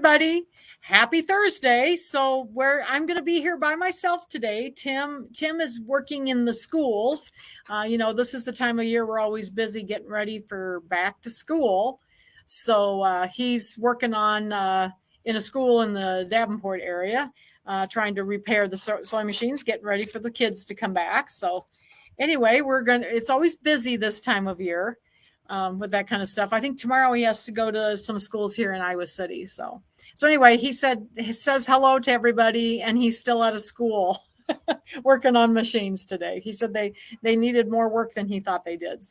everybody. Happy Thursday. So I'm going to be here by myself today. Tim is working in the schools. This is the time of year we're always busy getting ready for back to school. So he's working on in a school in the Davenport area, trying to repair the sewing machines, getting ready for the kids to come back. So anyway, it's always busy this time of year. With that kind of stuff. I think tomorrow he has to go to some schools here in Iowa City. So anyway, he says hello to everybody, and he's still out of school working on machines today. He said they needed more work than he thought they did.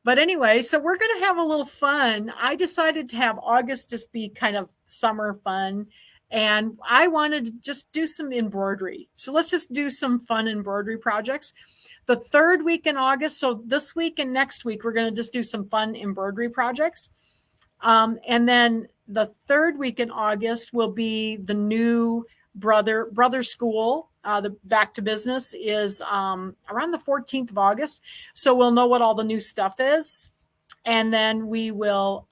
But anyway, so we're going to have a little fun. I decided to have August just be kind of summer fun. And I wanted to just do some embroidery. So let's just do some fun embroidery projects. The third week in August, so this week and next week, we're going to just do some fun embroidery projects. And then the third week in August will be the new brother school. The Back to Business is around the 14th of August. So we'll know what all the new stuff is. And then we will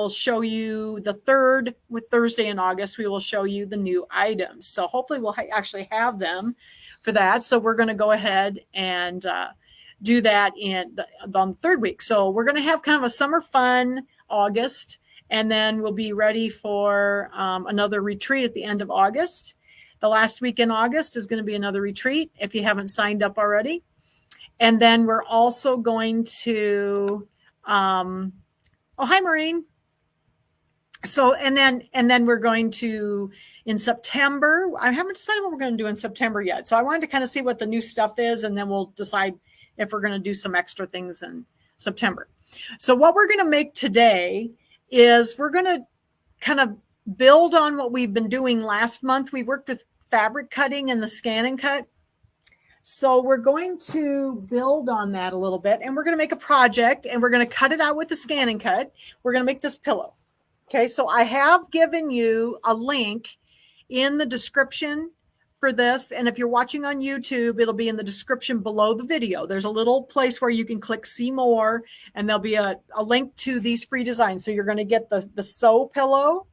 show you the third with Thursday in August. We will show you the new items. So hopefully we'll actually have them for that. So we're going to go ahead and do that on the third week. So we're going to have kind of a summer fun August, and then we'll be ready for another retreat at the end of August. The last week in August is going to be another retreat if you haven't signed up already. And then we're also going to, oh, hi, Maureen. So, and then we're going to, in September, I haven't decided what we're going to do in September yet. So I wanted to kind of see what the new stuff is, and then we'll decide if we're going to do some extra things in September. So what we're going to make today is we're going to kind of build on what we've been doing last month. We worked with fabric cutting and the scan and cut. So we're going to build on that a little bit, and we're going to make a project, and we're going to cut it out with the scan and cut. We're going to make this pillow. Okay, so I have given you a link in the description for this. And if you're watching on YouTube, it'll be in the description below the video. There's a little place where you can click see more, and there'll be a link to these free designs. So you're going to get the sew pillow,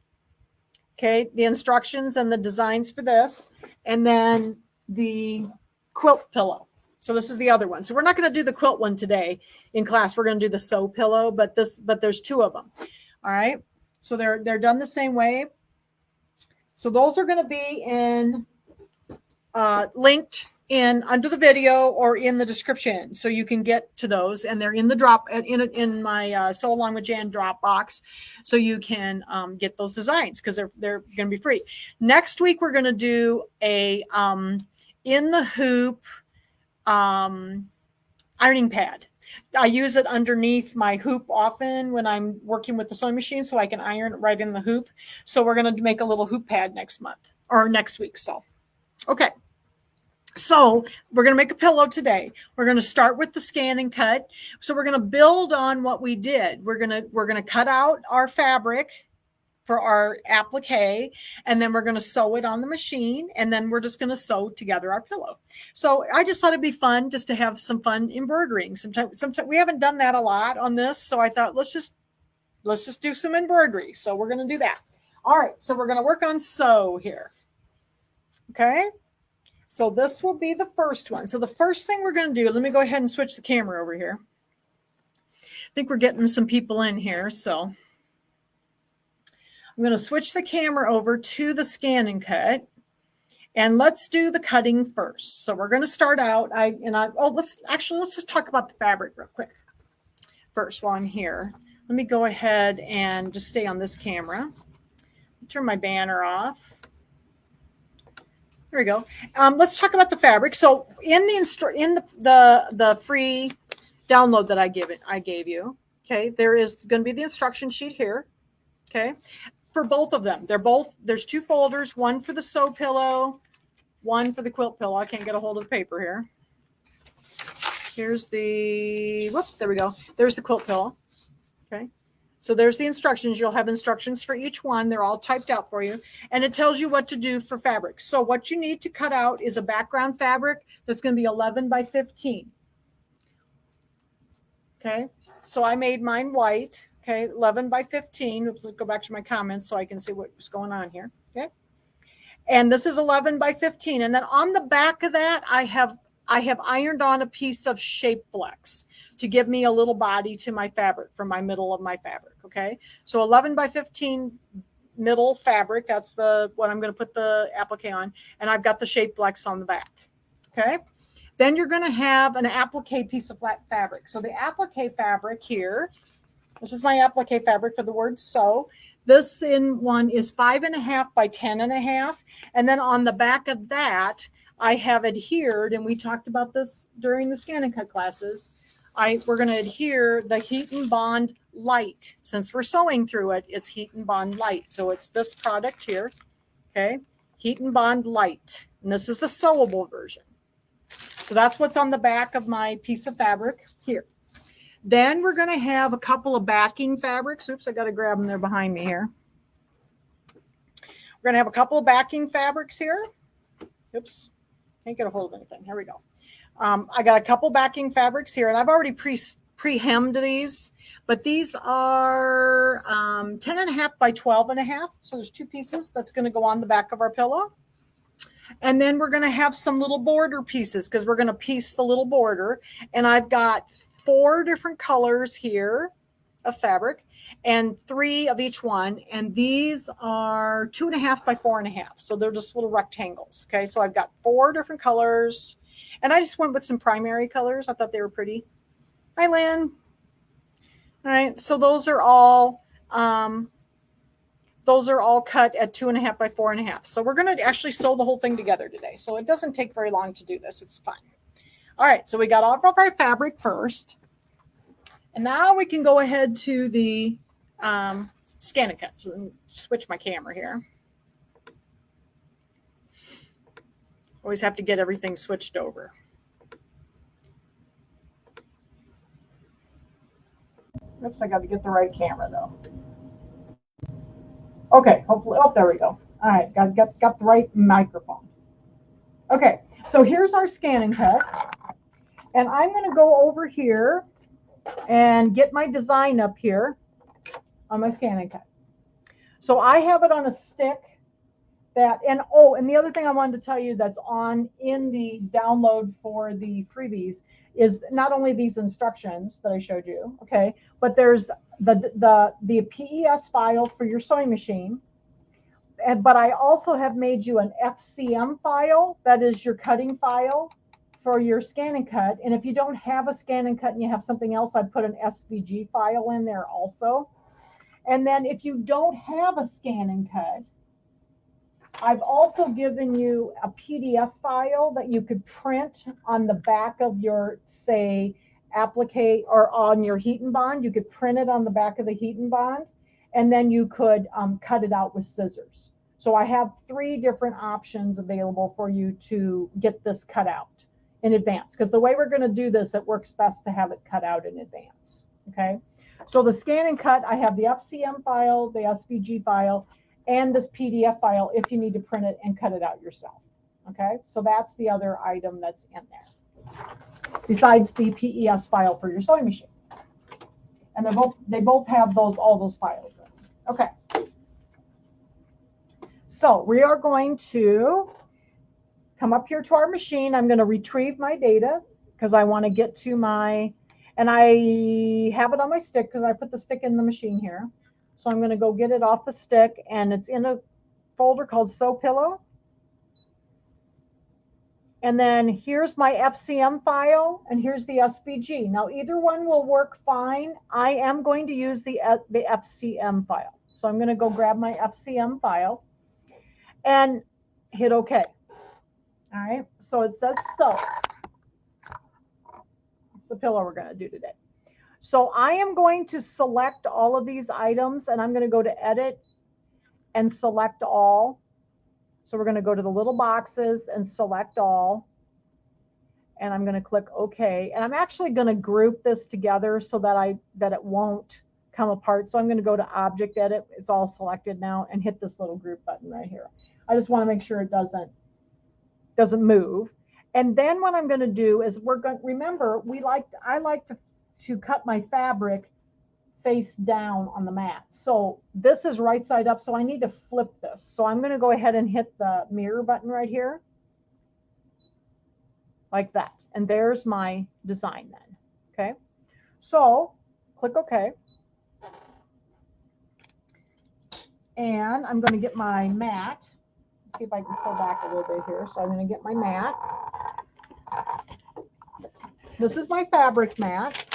okay, the instructions and the designs for this, and then the quilt pillow. So this is the other one. So we're not going to do the quilt one today in class. We're going to do the sew pillow, but there's two of them. All right. So they're done the same way. So those are going to be linked in under the video or in the description, so you can get to those, and they're in the in my Sew Along with Jan Dropbox, so you can get those designs because they're going to be free. Next week we're going to do a in the hoop ironing pad. I use it underneath my hoop often when I'm working with the sewing machine, so I can iron it right in the hoop. So we're going to make a little hoop pad next week. So, okay. So we're going to make a pillow today. We're going to start with the scan and cut. So we're going to build on what we did. We're going to cut out our fabric for our applique, and then we're going to sew it on the machine, and then we're just going to sew together our pillow. So I just thought it'd be fun just to have some fun embroidering. Sometimes we haven't done that a lot on this, so I thought let's just do some embroidery. So we're going to do that. All right, so we're going to work on sew here. Okay, so this will be the first one. So the first thing we're going to do, let me go ahead and switch the camera over here. I think we're getting some people in here, so I'm going to switch the camera over to the scan and cut, and let's do the cutting first. So we're going to start out. Let's just talk about the fabric real quick first while I'm here. Let me go ahead and just stay on this camera. Turn my banner off. There we go. Let's talk about the fabric. So in the free download that I gave you, okay, there is going to be the instruction sheet here. Okay. For both of them, there's two folders, one for the sew pillow, one for the quilt pillow. I can't get a hold of the paper here. Here's there we go. There's the quilt pillow. Okay. So there's the instructions. You'll have instructions for each one. They're all typed out for you. And it tells you what to do for fabric. So what you need to cut out is a background fabric that's going to be 11 by 15. Okay. So I made mine white. Okay, 11 by 15. Oops, let's go back to my comments so I can see what's going on here. Okay. And this is 11 by 15. And then on the back of that, I have ironed on a piece of Shapeflex to give me a little body to my fabric for my middle of my fabric. Okay. So 11 by 15 middle fabric. That's what I'm going to put the applique on. And I've got the Shapeflex on the back. Okay. Then you're going to have an applique piece of flat fabric. So the applique fabric here, this is my applique fabric for the word sew. This one is 5.5 by 10.5. And then on the back of that, I have adhered, and we talked about this during the ScanNCut classes. We're going to adhere the Heat and Bond Light. Since we're sewing through it, it's Heat and Bond Light. So it's this product here, okay? Heat and Bond Light. And this is the sewable version. So that's what's on the back of my piece of fabric here. Then we're going to have a couple of backing fabrics. Oops, I got to grab them. They're behind me here. We're going to have a couple of backing fabrics here. Oops, can't get a hold of anything. Here we go. I got a couple backing fabrics here, and I've already pre-hemmed these, but these are 10.5 by 12.5. So there's two pieces that's going to go on the back of our pillow. And then we're going to have some little border pieces because we're going to piece the little border. And I've got 4 different colors here of fabric and 3 of each one. And these are 2.5 by 4.5. So they're just little rectangles. Okay. So I've got 4 different colors, and I just went with some primary colors. I thought they were pretty. Hi, Lynn. All right. So those are all cut at 2.5 by 4.5. So we're going to actually sew the whole thing together today. So it doesn't take very long to do this. It's fun. All right, so we got all of our fabric first. And now we can go ahead to the ScanNCut. So switch my camera here. Always have to get everything switched over. Oops, I got to get the right camera though. Okay, hopefully, oh, there we go. All right, got the right microphone. Okay, so here's our ScanNCut. And I'm going to go over here and get my design up here on my ScanNCut. So I have it on a stick and the other thing I wanted to tell you that's in the download for the freebies is not only these instructions that I showed you, okay, but there's the PES file for your sewing machine. But I also have made you an FCM file, that is your cutting file for your ScanNCut. And if you don't have a ScanNCut and you have something else, I'd put an SVG file in there also. And then if you don't have a ScanNCut, I've also given you a PDF file that you could print on the back of your, say, applique or on your Heat and Bond. You could print it on the back of the Heat and Bond, and then you could cut it out with scissors. So I have 3 different options available for you to get this cut out in advance, because the way we're going to do this, it works best to have it cut out in advance. Okay, so the ScanNCut, I have the FCM file, the SVG file, and this PDF file if you need to print it and cut it out yourself. Okay, so that's the other item that's in there, besides the PES file for your sewing machine. And they both have all those files in. Okay, so we are going to come up here to our machine. I'm going to retrieve my data because I want to get to and I have it on my stick because I put the stick in the machine here. So I'm going to go get it off the stick, and it's in a folder called Sew Pillow. And then here's my FCM file, and here's the SVG. Now, either one will work fine. I am going to use the FCM file. So I'm going to go grab my FCM file and hit OK. All right, so it says sew. It's the pillow we're going to do today. So I am going to select all of these items, and I'm going to go to Edit and select all. So we're going to go to the little boxes and select all. And I'm going to click OK. And I'm actually going to group this together so that it won't come apart. So I'm going to go to Object Edit. It's all selected now, and hit this little group button right here. I just want to make sure it doesn't move. And then what I'm going to do is remember, I like to cut my fabric face down on the mat. So this is right side up, so I need to flip this. So I'm going to go ahead and hit the mirror button right here, like that. And there's my design then. Okay, so click OK. And I'm going to get my mat. Let's see if I can pull back a little bit here. So I'm going to get my mat. This is my fabric mat.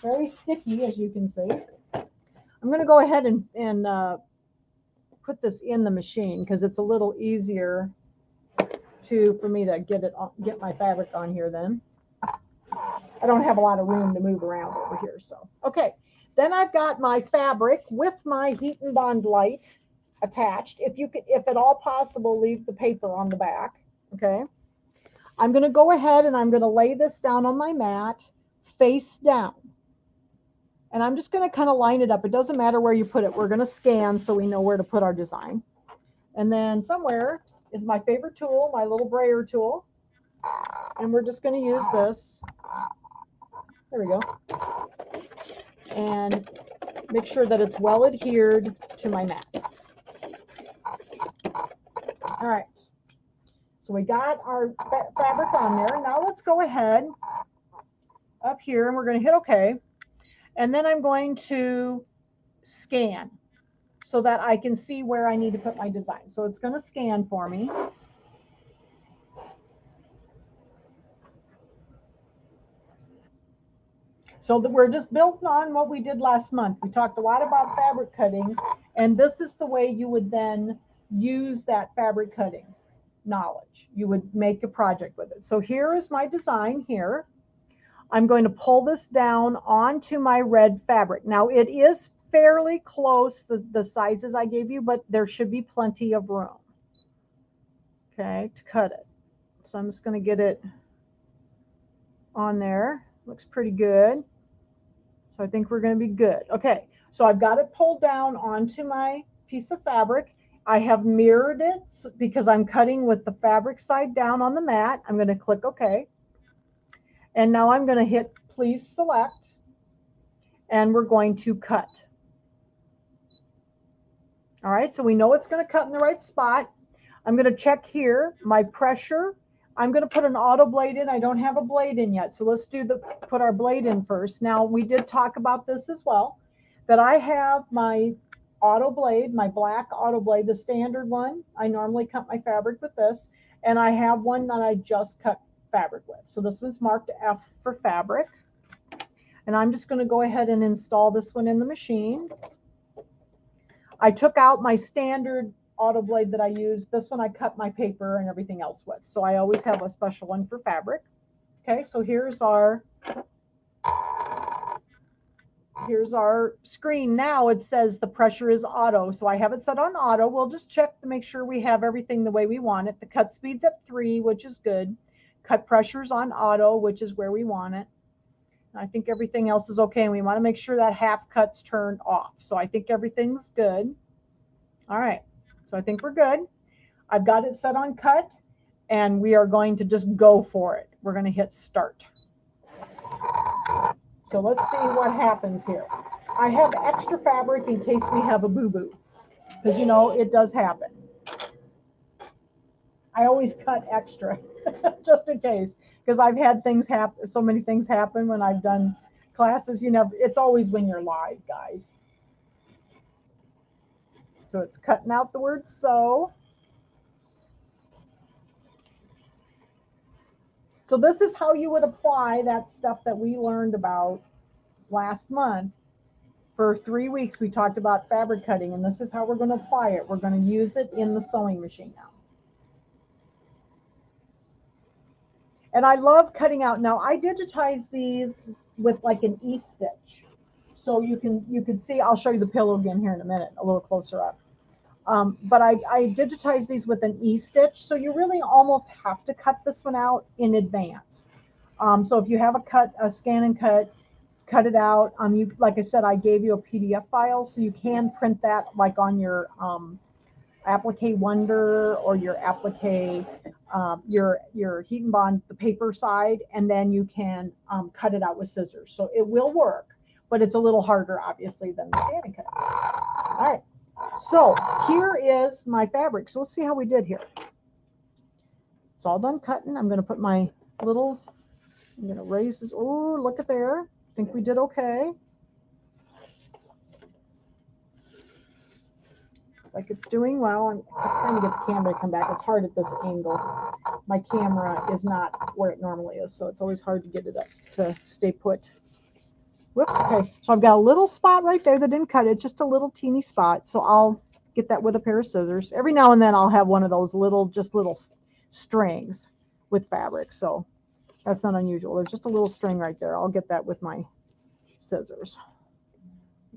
Very sticky, as you can see. I'm going to go ahead and put this in the machine because it's a little easier for me to get my fabric on here then. I don't have a lot of room to move around over here. So, okay. Then I've got my fabric with my heat and bond light attached. If at all possible, leave the paper on the back. Okay. I'm going to go ahead and I'm going to lay this down on my mat face down. And I'm just going to kind of line it up. It doesn't matter where you put it. We're going to scan so we know where to put our design. And then somewhere is my favorite tool, my little brayer tool. And we're just going to use this. There we go. And make sure that it's well adhered to my mat. All right. So we got our fabric on there. Now let's go ahead up here and we're going to hit OK. And then I'm going to scan so that I can see where I need to put my design. So it's going to scan for me. So we're just building on what we did last month. We talked a lot about fabric cutting, and this is the way you would then use that fabric cutting knowledge. You would make a project with it. So here is my design here. I'm going to pull this down onto my red fabric. Now it is fairly close, the sizes I gave you, but there should be plenty of room, okay, to cut it. So I'm just going to get it on there. Looks pretty good. So I think we're going to be good. Okay, so I've got it pulled down onto my piece of fabric. I have mirrored it because I'm cutting with the fabric side down on the mat. I'm going to click OK. And now I'm going to hit please select. And we're going to cut. All right, so we know it's going to cut in the right spot. I'm going to check here my pressure. I'm going to put an auto blade in. I don't have a blade in yet. So let's put our blade in first. Now we did talk about this as well, that I have my auto blade, my black auto blade, the standard one. I normally cut my fabric with this, and I have one that I just cut fabric with. So this one's marked F for fabric. And I'm just going to go ahead and install this one in the machine. I took out my standard auto blade that I use. This one I cut my paper and everything else with. So I always have a special one for fabric. Okay, so here's our screen. Now it says the pressure is auto. So I have it set on auto. We'll just check to make sure we have everything the way we want it. The cut speed's at 3, which is good. Cut pressure's on auto, which is where we want it. I think everything else is okay. And we want to make sure that half cut's turned off. So I think everything's good. All right. So I think we're good. I've got it set on cut, and we are going to just go for it. We're going to hit start. So let's see what happens here. I have extra fabric in case we have a boo-boo, because, you know, it does happen. I always cut extra just in case, because I've had things happen. So many things happen when I've done classes. You know, it's always when you're live, guys. So it's cutting out the word so. So this is how you would apply that stuff that we learned about last month. For 3 weeks, we talked about fabric cutting, and this is how we're going to apply it. We're going to use it in the sewing machine now. And I love cutting out. Now, I digitize these with like an E-stitch. So you can see, I'll show you the pillow again here in a minute, a little closer up. But I digitize these with an E-stitch. So you really almost have to cut this one out in advance. So if you have a scan and cut it out. Like I said, I gave you a PDF file, so you can print that like on your Applique Wonder or your Applique your heat and bond the paper side, and then you can cut it out with scissors. So it will work, but it's a little harder, obviously, than the ScanNCut. All right. So here is my fabric. So let's see how we did here. It's all done cutting. I'm going to put my little, I'm going to raise this. Oh, look at there. I think we did okay. Looks like it's doing well. I'm trying to get the camera to come back. It's hard at this angle. My camera is not where it normally is, so it's always hard to get it up to stay put. Whoops, okay. So I've got a little spot right there that didn't cut it, just a little teeny spot. So I'll get that with a pair of scissors. Every now and then I'll have one of those little strings with fabric. So that's not unusual. There's just a little string right there. I'll get that with my scissors.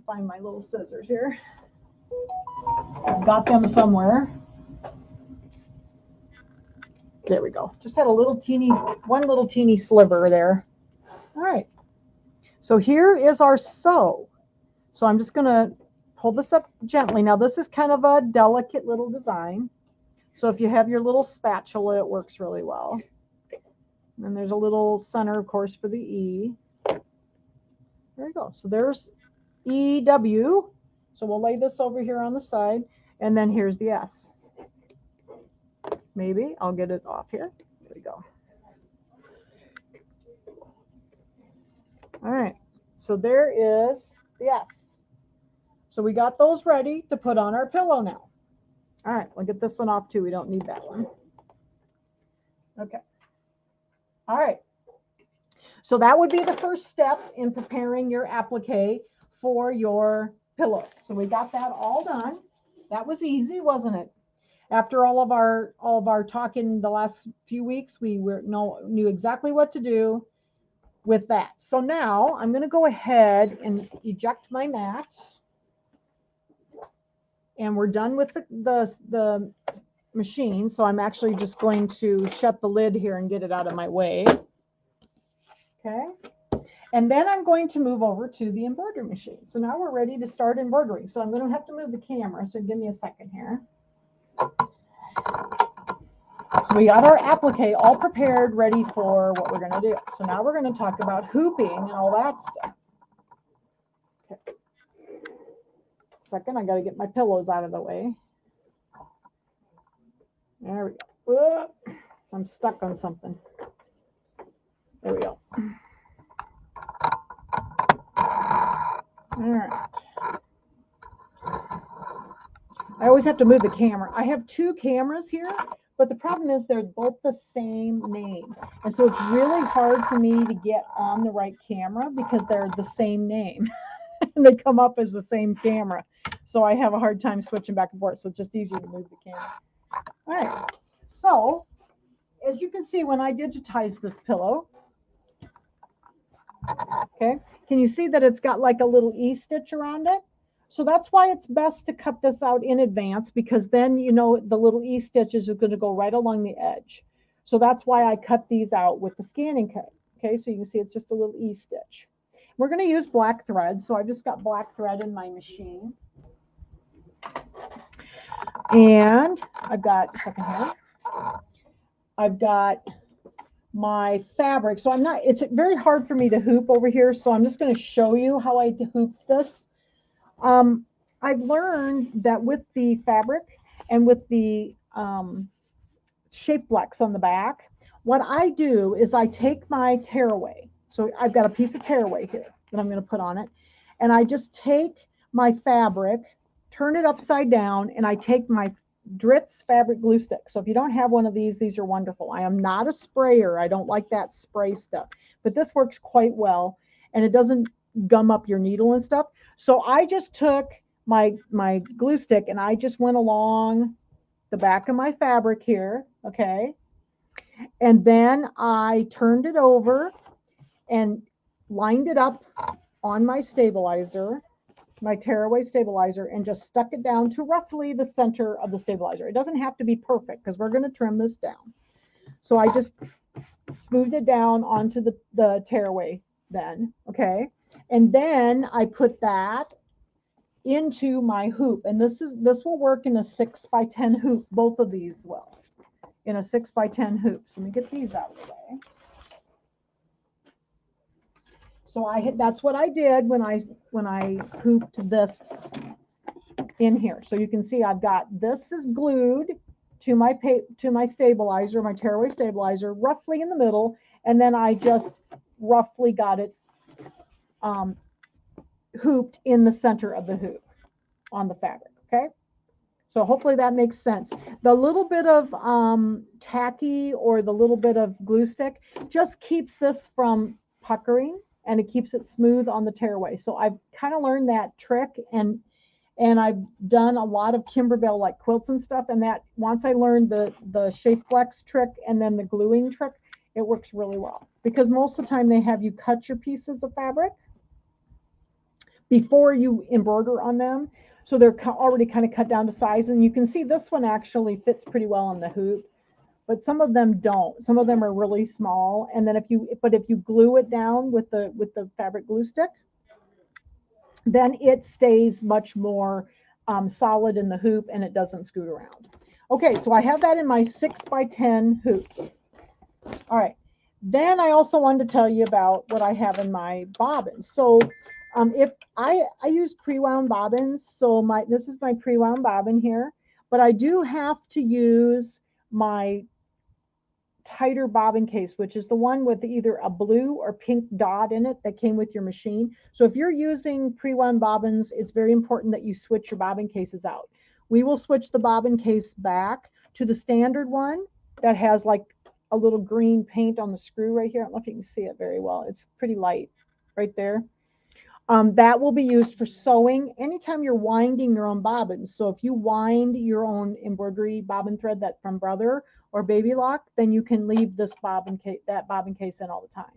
Find my little scissors here. I've got them somewhere. There we go. Just had a little teeny, one little teeny sliver there. All right. So here is our sew. So I'm just going to pull this up gently. Now this is kind of a delicate little design. So if you have your little spatula, it works really well. And there's a little center, of course, for the E. There we go. So there's EW. So we'll lay this over here on the side. And then here's the S. Maybe I'll get it off here. There we go. All right. So there is the S. So we got those ready to put on our pillow now. All right. We'll get this one off too. We don't need that one. Okay. All right. So that would be the first step in preparing your applique for your pillow. So we got that all done. That was easy, wasn't it? After all of our talking the last few weeks, we knew exactly what to do with that. So now I'm going to go ahead and eject my mat. And we're done with the machine. So I'm actually just going to shut the lid here and get it out of my way. Okay. And then I'm going to move over to the embroidery machine. So now we're ready to start embroidering. So I'm going to have to move the camera. So give me a second here. So we got our applique all prepared, ready for what we're going to do. So now we're going to talk about hooping and all that stuff. Okay. Second, I got to get my pillows out of the way. There we go. I'm stuck on something. There we go. All right. I always have to move the camera. I have two cameras here, but the problem is they're both the same name. And so it's really hard for me to get on the right camera because they're the same name. And they come up as the same camera. So I have a hard time switching back and forth. So it's just easier to move the camera. All right. So as you can see, when I digitize this pillow, okay, can you see that it's got like a little E stitch around it? So that's why it's best to cut this out in advance, because then, you know, the little E stitches are going to go right along the edge. So that's why I cut these out with the ScanNCut. Okay, so you can see it's just a little E stitch. We're going to use black thread. So I've just got black thread in my machine. And I've got, second here, I've got my fabric. So it's very hard for me to hoop over here. So I'm just going to show you how I hoop this. I've learned that with the fabric and with the Shapeflex on the back, what I do is I take my tearaway. So I've got a piece of tearaway here that I'm going to put on it. And I just take my fabric, turn it upside down, and I take my Dritz fabric glue stick. So if you don't have one of these are wonderful. I am not a sprayer. I don't like that spray stuff, but this works quite well, and it doesn't gum up your needle and stuff. So I just took my glue stick and I just went along the back of my fabric here, okay? And then I turned it over and lined it up on my stabilizer, my tearaway stabilizer, and just stuck it down to roughly the center of the stabilizer. It doesn't have to be perfect because we're going to trim this down. So I just smoothed it down onto the tearaway then, okay? And then I put that into my hoop, and this will work in a 6x10 hoop. Both of these will. in a 6x10 hoop. So let me get these out of the way. So that's what I did when I hooped this in here. So you can see I've got this is glued to my stabilizer, my tearaway stabilizer, roughly in the middle, and then I just roughly got it hooped in the center of the hoop on the fabric. Okay. So hopefully that makes sense. The little bit of tacky or the little bit of glue stick just keeps this from puckering, and it keeps it smooth on the tearaway. So I've kind of learned that trick, and I've done a lot of Kimberbell like quilts and stuff. And that once I learned the Shape Flex trick and then the gluing trick, it works really well, because most of the time they have you cut your pieces of fabric before you embroider on them. So they're already kind of cut down to size. And you can see this one actually fits pretty well on the hoop, but some of them don't. Some of them are really small. And then if you glue it down with the fabric glue stick, then it stays much more solid in the hoop and it doesn't scoot around. Okay, so I have that in my 6x10 hoop. All right. Then I also wanted to tell you about what I have in my bobbins. So if I use pre-wound bobbins, so this is my pre-wound bobbin here, but I do have to use my tighter bobbin case, which is the one with either a blue or pink dot in it that came with your machine. So if you're using pre-wound bobbins, it's very important that you switch your bobbin cases out. We will switch the bobbin case back to the standard one that has like a little green paint on the screw right here. I don't know if you can see it very well. It's pretty light right there. That will be used for sewing anytime you're winding your own bobbins. So if you wind your own embroidery bobbin thread that from Brother or Baby Lock, then you can leave this bobbin case in all the time.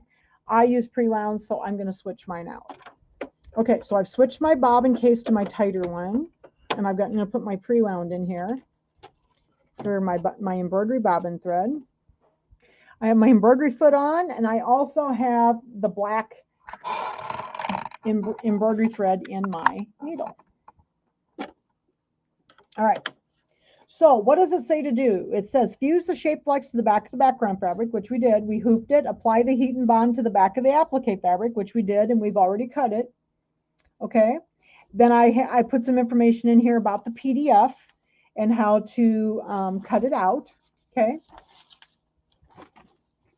I use pre-wound, so I'm going to switch mine out. Okay, so I've switched my bobbin case to my tighter one, and I'm going to put my pre-wound in here for my embroidery bobbin thread. I have my embroidery foot on, and I also have the black embroidery thread in my needle. All right. So what does it say to do? It says fuse the Shape Flex to the back of the background fabric, which we did. We hooped it. Apply the heat and bond to the back of the applique fabric, which we did, and we've already cut it. Okay. Then I put some information in here about the PDF and how to cut it out. Okay.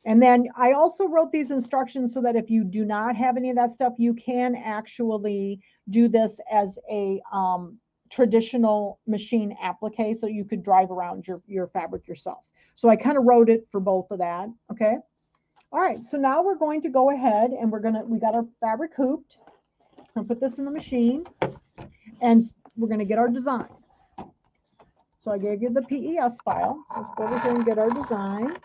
And then I also wrote these instructions so that if you do not have any of that stuff, you can actually do this as a traditional machine applique, so you could drive around your fabric yourself. So I kind of wrote it for both of that. Okay. All right. So now we're going to go ahead and we got our fabric hooped. I'm going to put this in the machine and we're going to get our design. So I gave you the PES file. So let's go over here and get our design.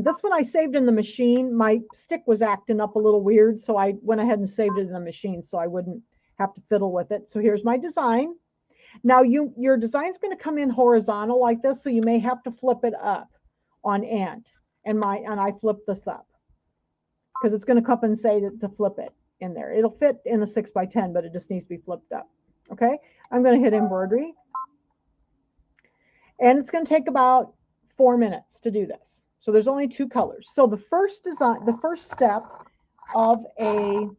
This one I saved in the machine. My stick was acting up a little weird, so I went ahead and saved it in the machine so I wouldn't have to fiddle with it. So here's my design. Now your design's going to come in horizontal like this, so you may have to flip it up on end. And I flipped this up because it's going to come up and say to flip it in there. It'll fit in a 6x10, but it just needs to be flipped up. Okay, I'm going to hit embroidery, and it's going to take about 4 minutes to do this. So there's only 2 colors. So the first step of a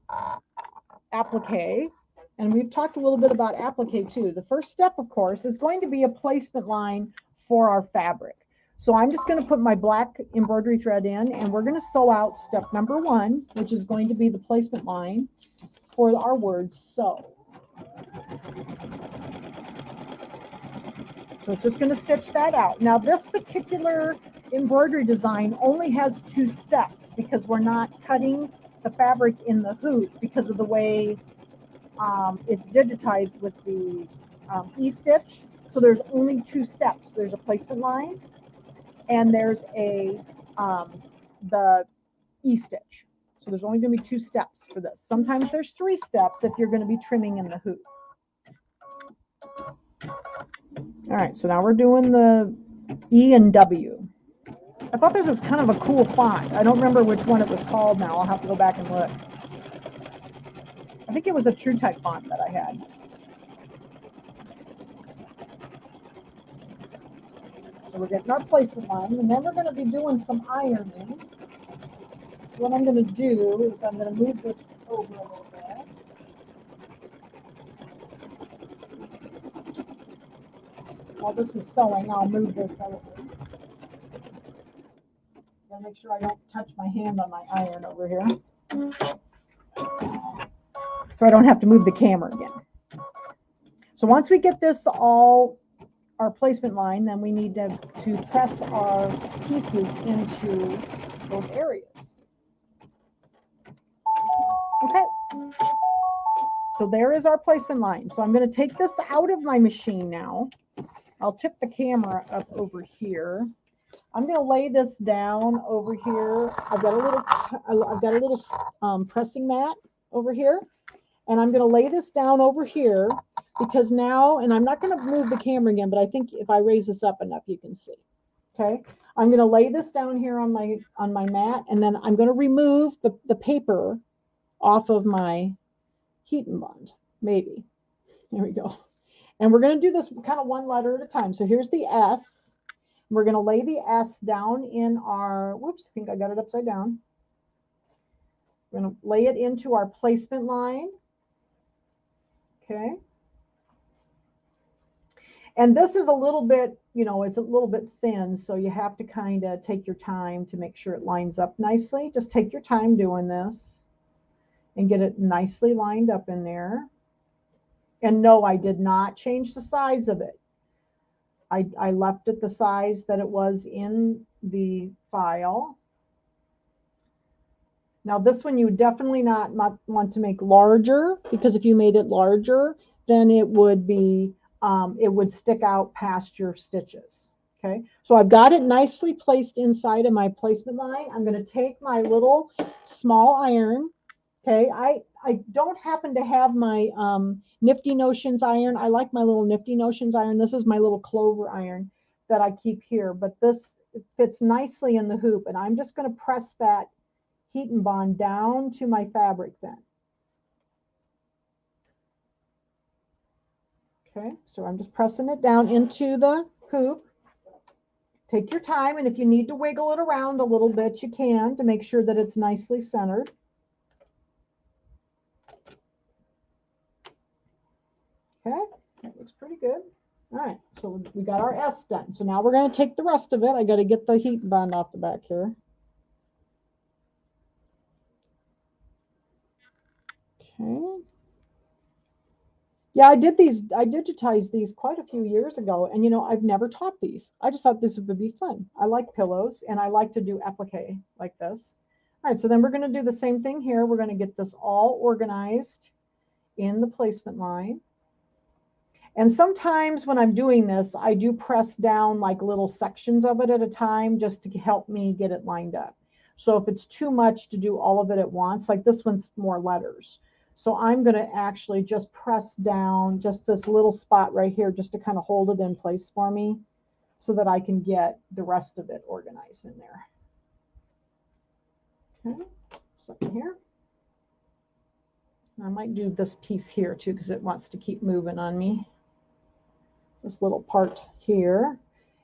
applique, and we've talked a little bit about applique too. The first step, of course, is going to be a placement line for our fabric. So I'm just going to put my black embroidery thread in, and we're going to sew out step number 1, which is going to be the placement line for our word sew. So it's just going to stitch that out. Now this particular embroidery design only has 2 steps because we're not cutting the fabric in the hoop because of the way it's digitized with the e-stitch. So there's only 2 steps. There's a placement line and there's the e-stitch. So there's only going to be 2 steps for this. Sometimes there's 3 steps if you're going to be trimming in the hoop. All right, so now we're doing the E and W. I thought this was kind of a cool font. I don't remember which one it was called now. I'll have to go back and look. I think it was a True Type font that I had. So we're getting our placement line, and then we're going to be doing some ironing. So what I'm going to do is I'm going to move this over a little bit. While this is sewing, I'll move this over. Gotta make sure I don't touch my hand on my iron over here. So I don't have to move the camera again. So once we get this all, our placement line, then we need to press our pieces into those areas. Okay. So there is our placement line. So I'm going to take this out of my machine now. I'll tip the camera up over here. I'm going to lay this down over here. I've got a little pressing mat over here, and I'm going to lay this down over here because now, and I'm not going to move the camera again, but I think if I raise this up enough, you can see. Okay, I'm going to lay this down here on my mat, and then I'm going to remove the paper off of my heat and bond. Maybe. There we go. And we're going to do this kind of one letter at a time. So here's the S. We're going to lay the S down in our, whoops, I think I got it upside down. We're going to lay it into our placement line. Okay. And this is a little bit, you know, it's a little bit thin, so you have to kind of take your time to make sure it lines up nicely. Just take your time doing this and get it nicely lined up in there. And no, I did not change the size of it. I left it the size that it was in the file. Now this one you definitely not want to make larger, because if you made it larger, then it would be, it would stick out past your stitches. Okay, so I've got it nicely placed inside of my placement line. I'm going to take my little small iron. Okay, I don't happen to have my Nifty Notions iron. I like my little Nifty Notions iron. This is my little Clover iron that I keep here, but this fits nicely in the hoop, and I'm just going to press that heat and bond down to my fabric then. Okay, so I'm just pressing it down into the hoop. Take your time, and if you need to wiggle it around a little bit, you can, to make sure that it's nicely centered. Okay, that looks pretty good. All right, so we got our S done. So now we're going to take the rest of it. I got to get the heat bond off the back here. Okay. Yeah, I digitized these quite a few years ago, and you know, I've never taught these. I just thought this would be fun. I like pillows, and I like to do applique like this. All right, so then we're going to do the same thing here. We're going to get this all organized in the placement line. And sometimes when I'm doing this, I do press down like little sections of it at a time just to help me get it lined up. So if it's too much to do all of it at once, like this one's more letters. So I'm going to actually just press down just this little spot right here just to kind of hold it in place for me so that I can get the rest of it organized in there. Okay, something here. I might do this piece here too because it wants to keep moving on me. This little part here.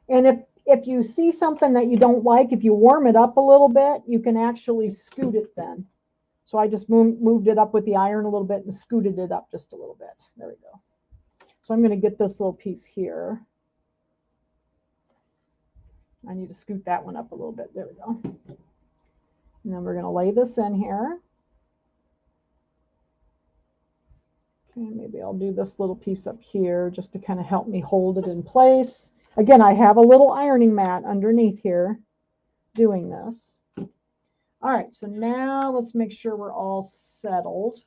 And if you see something that you don't like, if you warm it up a little bit, you can actually scoot it then. So I just moved it up with the iron a little bit and scooted it up just a little bit. There we go. So I'm going to get this little piece here. I need to scoot that one up a little bit. There we go. And then we're going to lay this in here. Okay, maybe I'll do this little piece up here just to kind of help me hold it in place. Again, I have a little ironing mat underneath here doing this. All right, so now let's make sure we're all settled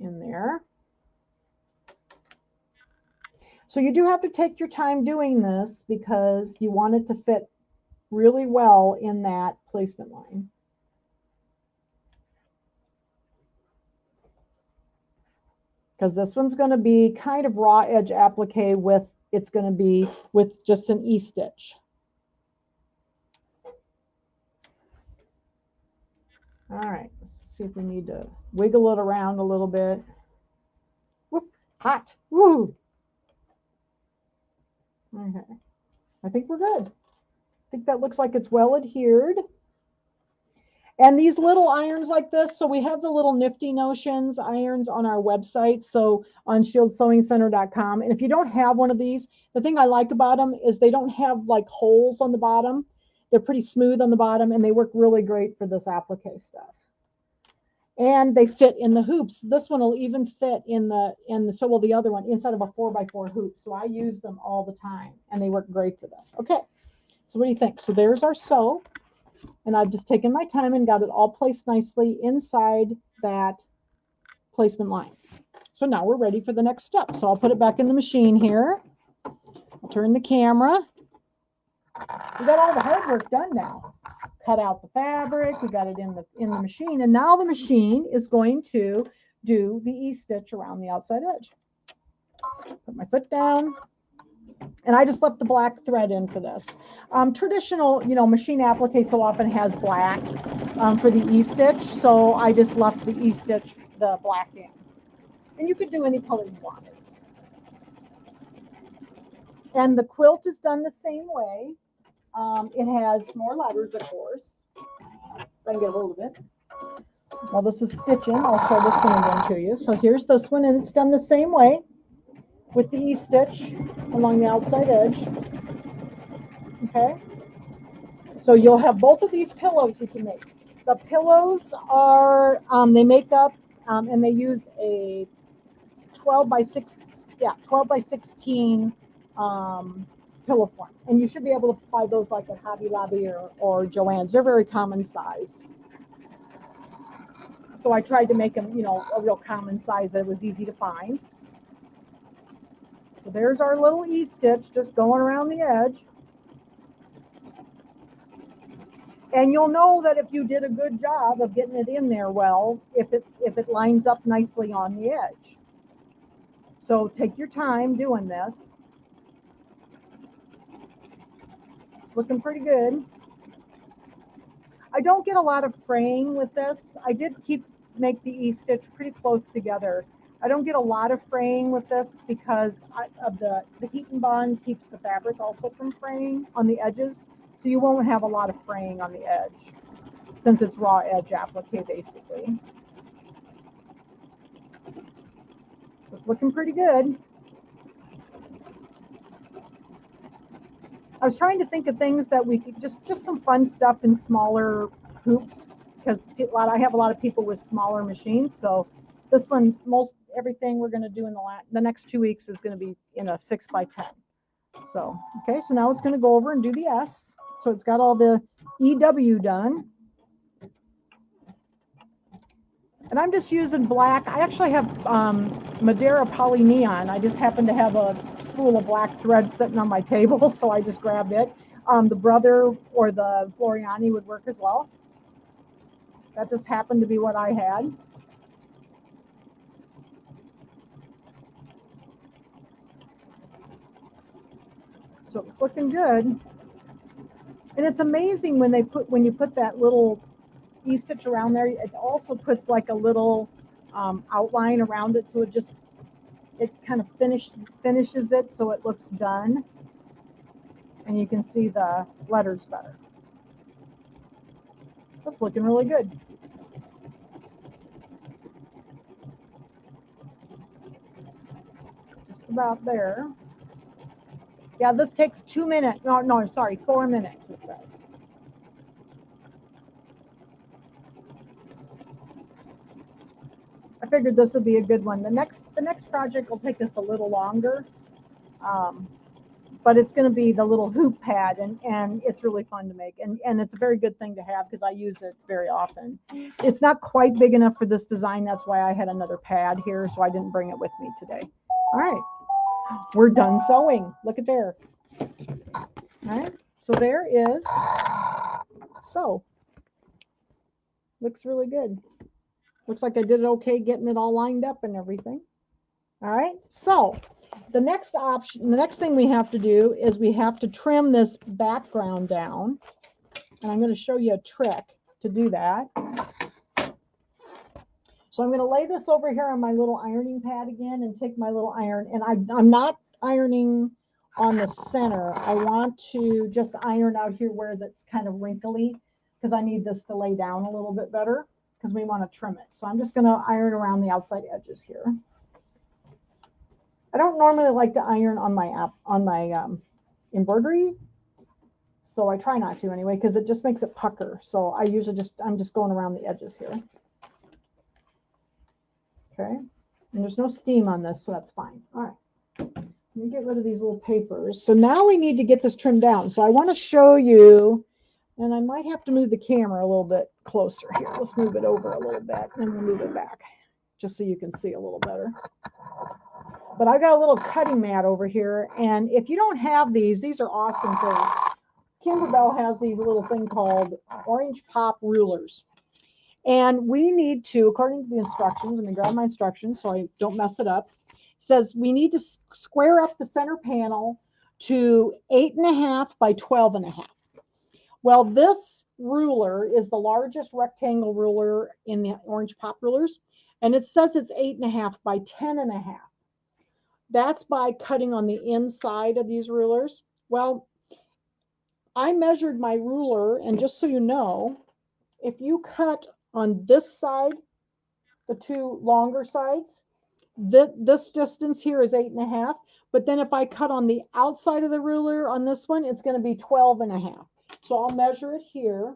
in there. So you do have to take your time doing this because you want it to fit really well in that placement line. Because this one's going to be kind of raw edge applique with, it's going to be with just an E-stitch. All right, let's see if we need to wiggle it around a little bit. Whoop, hot, woo. Okay. I think we're good. I think that looks like it's well adhered. And these little irons like this, so we have the little Nifty Notions irons on our website, so on shieldsewingcenter.com. And if you don't have one of these, the thing I like about them is they don't have like holes on the bottom. They're pretty smooth on the bottom, and they work really great for this applique stuff. And they fit in the hoops. This one will even fit in the so will the other one inside of a 4x4 hoop. So I use them all the time, and they work great for this. Okay, so what do you think? So there's our sew. And I've just taken my time and got it all placed nicely inside that placement line. So now we're ready for the next step. So I'll put it back in the machine here. I'll turn the camera. We got all the hard work done now. Cut out the fabric. We got it in the machine. And now the machine is going to do the E-stitch around the outside edge. Put my foot down. And I just left the black thread in for this. Traditional, machine applique so often has black for the E-stitch. So I just left the E-stitch, the black in. And you could do any color you wanted. And the quilt is done the same way. It has more letters, of course. If I can get a hold of it. Well, this is stitching. I'll show this one again to you. So here's this one, and it's done the same way with the E-stitch along the outside edge. Okay, so you'll have both of these pillows you can make. The pillows are, they make up, and they use a 12 by 16 pillow form. And you should be able to buy those like at Hobby Lobby or Joann's. They're very common size. So I tried to make them, a real common size that was easy to find. So there's our little E-stitch just going around the edge. And you'll know that if you did a good job of getting it in there well, if it lines up nicely on the edge. So take your time doing this. It's looking pretty good. I don't get a lot of fraying with this. I did make the E-stitch pretty close together. I don't get a lot of fraying with this because of the heat and bond keeps the fabric also from fraying on the edges. So you won't have a lot of fraying on the edge since it's raw edge applique basically. So it's looking pretty good. I was trying to think of things that we could just some fun stuff in smaller hoops because I have a lot of people with smaller machines. So this one, everything we're going to do in the next 2 weeks is going to be in a 6x10. So, okay, so now it's going to go over and do the S. So it's got all the EW done. And I'm just using black. I actually have Madeira Poly Neon. I just happen to have a spool of black thread sitting on my table, so I just grabbed it. The Brother or the Floriani would work as well. That just happened to be what I had. So it's looking good. And it's amazing when you put that little E-stitch around there, it also puts like a little outline around it, so it kind of finishes it so it looks done. And you can see the letters better. That's looking really good. Just about there. Yeah, this takes 2 minutes. No, sorry, 4 minutes, it says. I figured this would be a good one. The next project will take us a little longer, but it's going to be the little hoop pad, and it's really fun to make, and it's a very good thing to have because I use it very often. It's not quite big enough for this design. That's why I had another pad here, so I didn't bring it with me today. All right. We're done sewing. Look at there. All right, so there is sew. Looks really good. Looks like I did it okay getting it all lined up and everything. All right, so the next thing we have to do is we have to trim this background down. And I'm going to show you a trick to do that. So I'm going to lay this over here on my little ironing pad again and take my little iron. And I'm not ironing on the center, I want to just iron out here where that's kind of wrinkly, because I need this to lay down a little bit better, because we want to trim it. So I'm just going to iron around the outside edges here. I don't normally like to iron on my embroidery, so I try not to anyway, because it just makes it pucker. So I usually I'm just going around the edges here. Okay, and there's no steam on this, so that's fine. All right, let me get rid of these little papers. So now we need to get this trimmed down. So I want to show you, and I might have to move the camera a little bit closer here. Let's move it over a little bit, and we'll move it back, just so you can see a little better. But I got a little cutting mat over here, and if you don't have these are awesome things. Kimberbell has these little thing called Orange Pop rulers. And we need to, according to the instructions, let me grab my instructions so I don't mess it up. It says we need to square up the center panel to 8.5 by 12.5. Well, this ruler is the largest rectangle ruler in the Orange Pop rulers, and it says it's 8.5 by 10.5. That's by cutting on the inside of these rulers. Well, I measured my ruler, and just so you know, if you cut on this side, the two longer sides, this distance here is 8.5. But then if I cut on the outside of the ruler on this one, it's going to be 12.5. So I'll measure it here.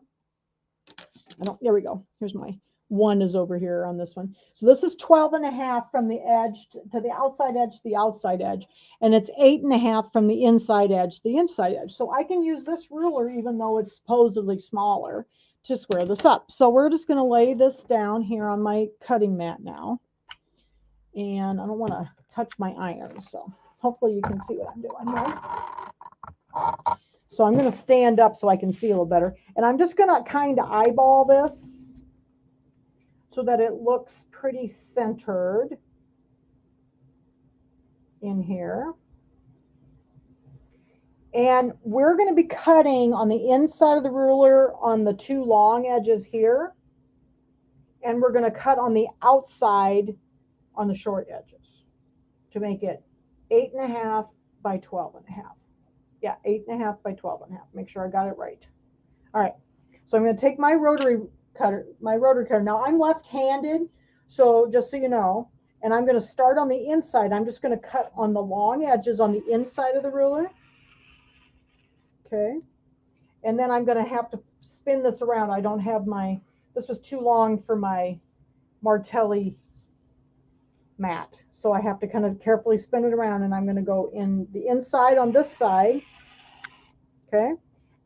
There we go. Here's my 1 is over here on this one. So this is 12.5 from the edge to the outside edge to the outside edge. And it's 8.5 from the inside edge to the inside edge. So I can use this ruler, even though it's supposedly smaller, to square this up. So we're just going to lay this down here on my cutting mat now. And I don't want to touch my iron, so hopefully you can see what I'm doing here. So I'm going to stand up so I can see a little better. And I'm just going to kind of eyeball this so that it looks pretty centered in here. And we're going to be cutting on the inside of the ruler on the two long edges here. And we're going to cut on the outside on the short edges to make it 8.5 by 12.5. Yeah, 8.5 by 12.5. Make sure I got it right. All right. So I'm going to take my rotary cutter. Now I'm left-handed, so just so you know, and I'm going to start on the inside. I'm just going to cut on the long edges on the inside of the ruler. Okay. And then I'm going to have to spin this around. I don't have this was too long for my Martelli mat. So I have to kind of carefully spin it around, and I'm going to go in the inside on this side. Okay.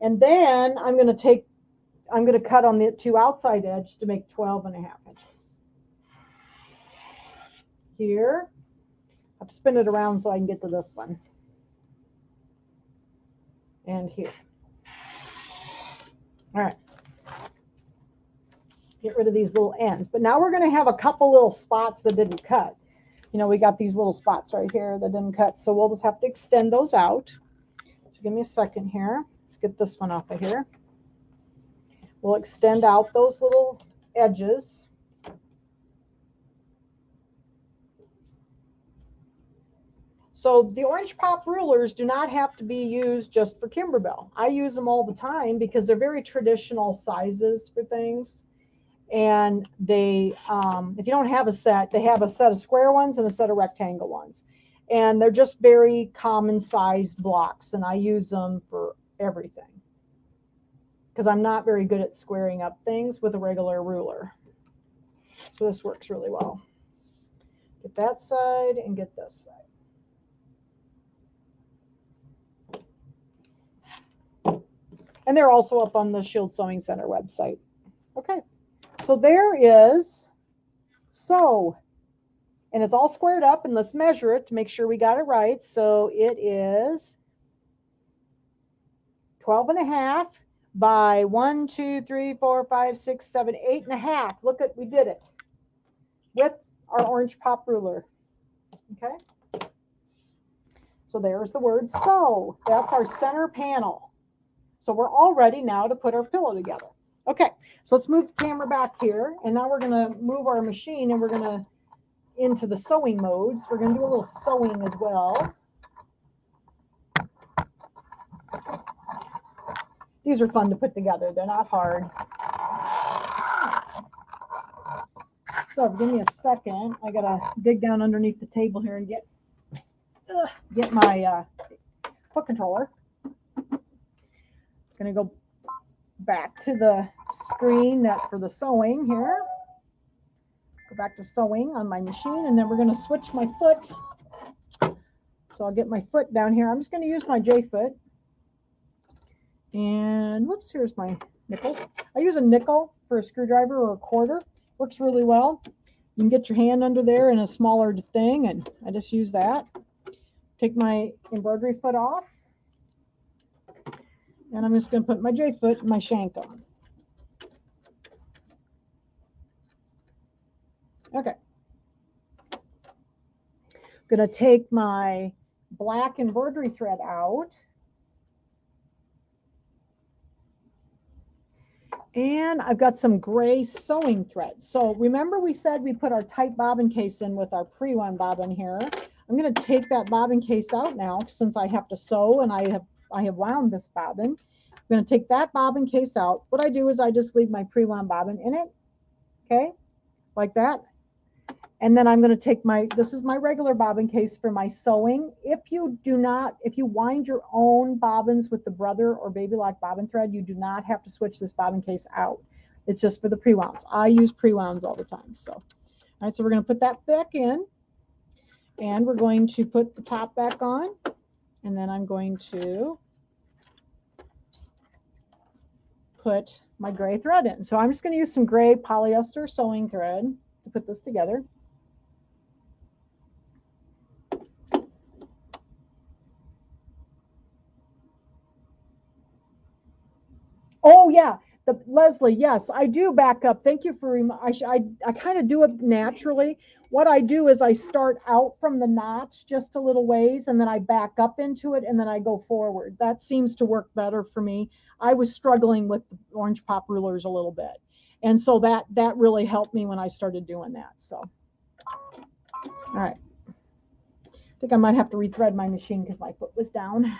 And then I'm going to cut on the two outside edges to make 12.5 inches. Here. I have to spin it around so I can get to this one. And here. All right. Get rid of these little ends. But now we're going to have a couple little spots that didn't cut. You know, we got these little spots right here that didn't cut. So we'll just have to extend those out. So give me a second here. Let's get this one off of here. We'll extend out those little edges. So the Orange Pop rulers do not have to be used just for Kimberbell. I use them all the time because they're very traditional sizes for things. And they, if you don't have a set, they have a set of square ones and a set of rectangle ones. And they're just very common sized blocks, and I use them for everything because I'm not very good at squaring up things with a regular ruler. So this works really well. Get that side and get this side. And they're also up on the Shield Sewing Center website. Okay, so there is sew. And it's all squared up, and let's measure it to make sure we got it right. So it is 12.5 by 1, 2, 3, 4, 5, 6, 7, 8.5. Look at, we did it with our Orange Pop ruler. Okay. So there's the word sew. That's our center panel. So we're all ready now to put our pillow together. Okay, so let's move the camera back here, and now we're going to move our machine, and we're going to into the sewing modes. We're going to do a little sewing as well. These are fun to put together. They're not hard. So give me a second. I gotta dig down underneath the table here and get my foot controller. Gonna go back to the screen that for the sewing here. Go back to sewing on my machine, and then we're gonna switch my foot. So I'll get my foot down here. I'm just gonna use my J foot. And whoops, here's my nickel. I use a nickel for a screwdriver or a quarter. Works really well. You can get your hand under there in a smaller thing, and I just use that. Take my embroidery foot off. And I'm just going to put my J foot and my shank on. Okay. I'm going to take my black embroidery thread out. And I've got some gray sewing thread. So remember we said we put our tight bobbin case in with our pre-wound bobbin here. I'm going to take that bobbin case out now since I have to sew and I have wound this bobbin. I'm going to take that bobbin case out. What I do is I just leave my pre-wound bobbin in it. Okay, like that. And then I'm going to take this is my regular bobbin case for my sewing. If you wind your own bobbins with the Brother or Baby Lock bobbin thread, you do not have to switch this bobbin case out. It's just for the pre-wounds. I use pre-wounds all the time. So, all right, so we're going to put that back in, and we're going to put the top back on, and then I'm going to put my gray thread in. So I'm just going to use some gray polyester sewing thread to put this together. Oh yeah, Leslie, yes, I do back up. Thank you for I kind of do it naturally. What I do is I start out from the knots just a little ways, and then I back up into it, and then I go forward. That seems to work better for me. I was struggling with the orange pop rulers a little bit, and so that really helped me when I started doing that. So, all right, I think I might have to rethread my machine because my foot was down.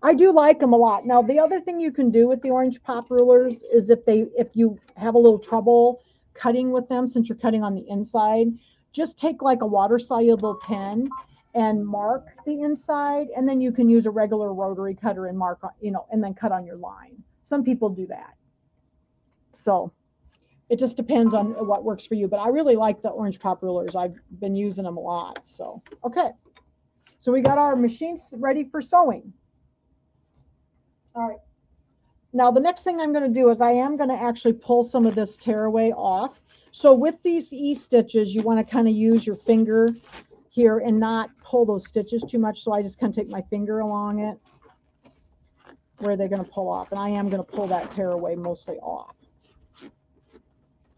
I do like them a lot. Now, the other thing you can do with the orange pop rulers is if you have a little trouble cutting with them, since you're cutting on the inside, just take like a water soluble pen and mark the inside, and then you can use a regular rotary cutter and mark, and then cut on your line. Some people do that. So it just depends on what works for you. But I really like the orange pop rulers. I've been using them a lot. So, okay. So we got our machines ready for sewing. All right. Now the next thing I'm going to do is I am going to actually pull some of this tearaway off. So with these E-stitches, you want to kind of use your finger here and not pull those stitches too much. So I just kind of take my finger along it where they're going to pull off. And I am going to pull that tearaway mostly off.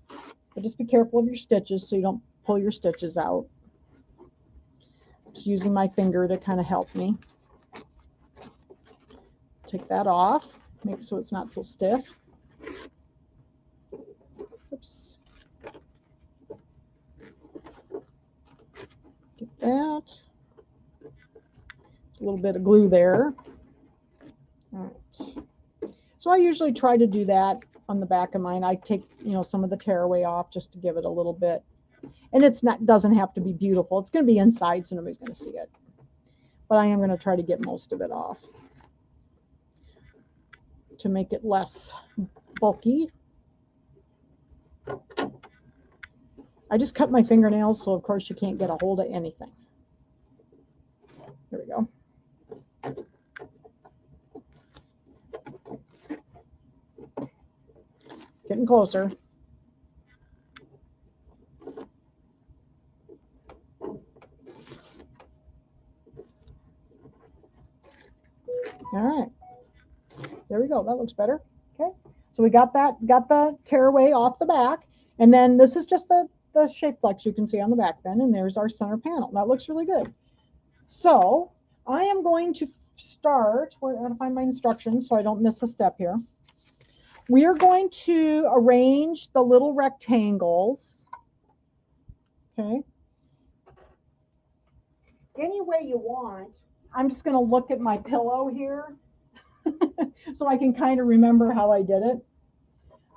But just be careful of your stitches so you don't pull your stitches out. Just using my finger to kind of help me. Take that off, make so it's not so stiff. Oops. Get that. A little bit of glue there. All right. So I usually try to do that on the back of mine. I take, some of the tearaway off just to give it a little bit. And doesn't have to be beautiful. It's going to be inside, so nobody's going to see it. But I am going to try to get most of it off to make it less bulky. I just cut my fingernails, so of course you can't get a hold of anything. There we go. Getting closer. All right. There we go. That looks better. Okay. So we got the tearaway off the back. And then this is just the shape flex you can see on the back then. And there's our center panel. That looks really good. So I am going to start, I'm going to find my instructions so I don't miss a step here. We are going to arrange the little rectangles. Okay. Any way you want. I'm just going to look at my pillow here. so I can kind of remember how I did it.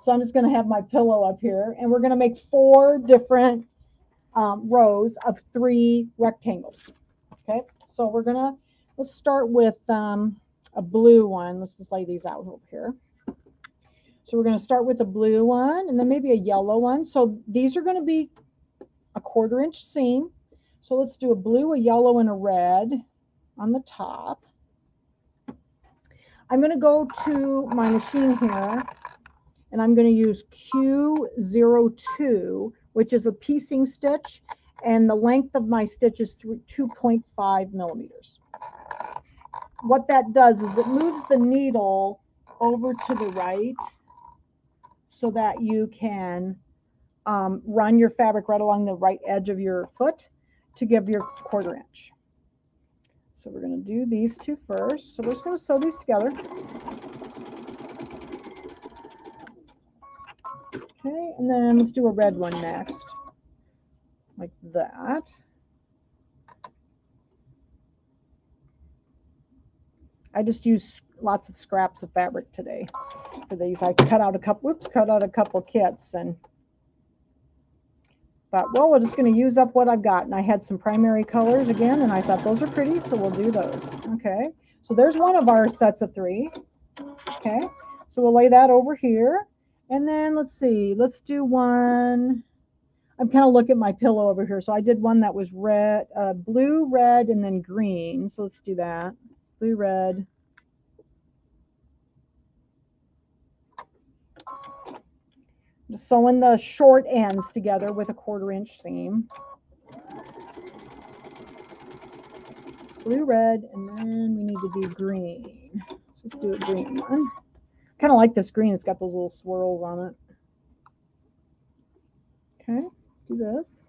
So I'm just going to have my pillow up here, and we're going to make 4 different rows of 3 rectangles. Okay, so we're going to, let's start with a blue one. Let's just lay these out over here. So we're going to start with a blue one and then maybe a yellow one. So these are going to be a 1/4 inch seam. So let's do a blue, a yellow, and a red on the top. I'm going to go to my machine here, and I'm going to use Q02, which is a piecing stitch, and the length of my stitch is 2.5 millimeters. What that does is it moves the needle over to the right so that you can run your fabric right along the right edge of your foot to give your 1/4 inch. So we're going to do these 2 first. So we're just going to sew these together. Okay, and then let's do a red one next, like that. I just use lots of scraps of fabric today for these. I cut out a couple kits and thought, well, we're just going to use up what I've got. And I had some primary colors again, and I thought those are pretty, so we'll do those. Okay, so there's one of our sets of 3. Okay, so we'll lay that over here. And then let's see, let's do one. I'm kind of looking at my pillow over here. So I did one that was red, blue, red, and then green. So let's do that. Blue, red. Just sewing the short ends together with a 1/4 inch seam. Blue, red, and then we need to do green. So let's do a green one. Kind of like this green. It's got those little swirls on it. Okay, do this.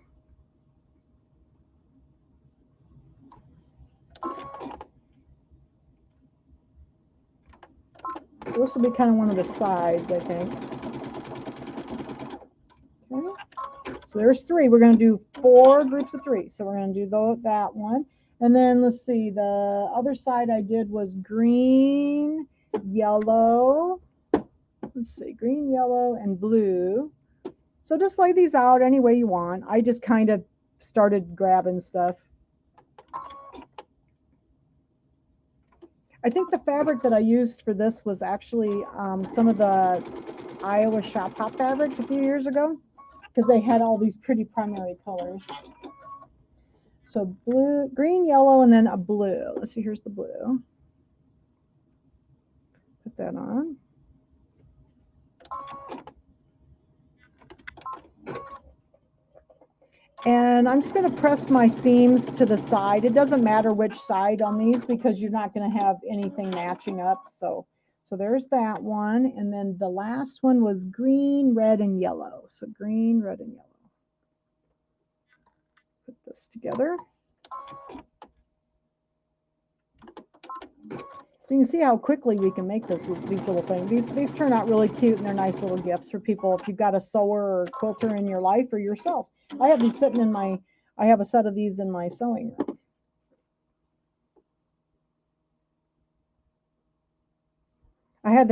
So this will be kind of one of the sides, I think. Okay, so there's 3. We're going to do 4 groups of 3. So we're going to do that one. And then let's see, the other side I did was green, yellow. Let's see, green, yellow, and blue. So just lay these out any way you want. I just kind of started grabbing stuff. I think the fabric that I used for this was actually some of the Iowa Shop Hop fabric a few years ago, because they had all these pretty primary colors. So blue, green, yellow, and then a blue. Let's see, here's the blue. Put that on. And I'm just going to press my seams to the side. It doesn't matter which side on these because you're not going to have anything matching up. So there's that one. And then the last one was green, red, and yellow. So green, red, and yellow. Put this together. So you can see how quickly we can make these little things. These turn out really cute, and they're nice little gifts for people if you've got a sewer or quilter in your life or yourself. I have these sitting in I have a set of these in my sewing room. I have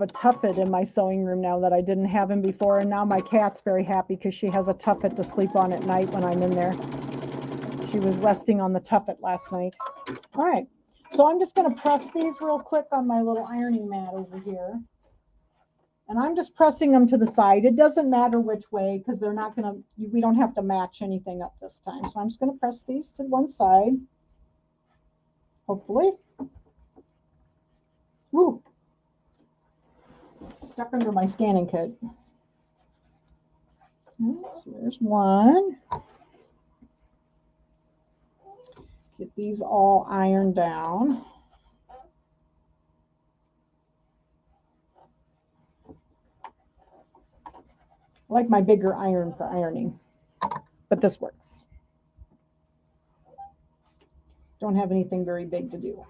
a tuffet in my sewing room now that I didn't have him before, and now my cat's very happy because she has a tuffet to sleep on at night when I'm in there. She was resting on the tuffet last night. All right, so I'm just going to press these real quick on my little ironing mat over here. And I'm just pressing them to the side. It doesn't matter which way because they're not going to, we don't have to match anything up this time. So I'm just going to press these to one side, hopefully. Woo! It's stuck under my scanning kit. So there's one. Get these all ironed down. I like my bigger iron for ironing, but this works. Don't have anything very big to do.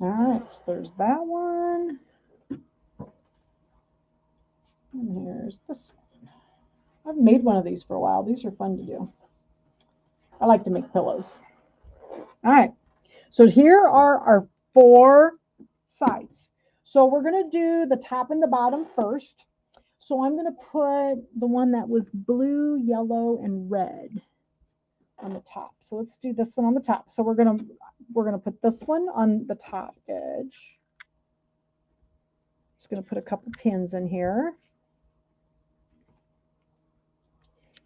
All right, so there's that one. And here's this one. I've made one of these for a while. These are fun to do. I like to make pillows. All right, so here are our 4 sides. So we're going to do the top and the bottom first. So I'm going to put the one that was blue, yellow, and red on the top. So let's do this one on the top. So we're going to put this one on the top edge. Just going to put a couple pins in here.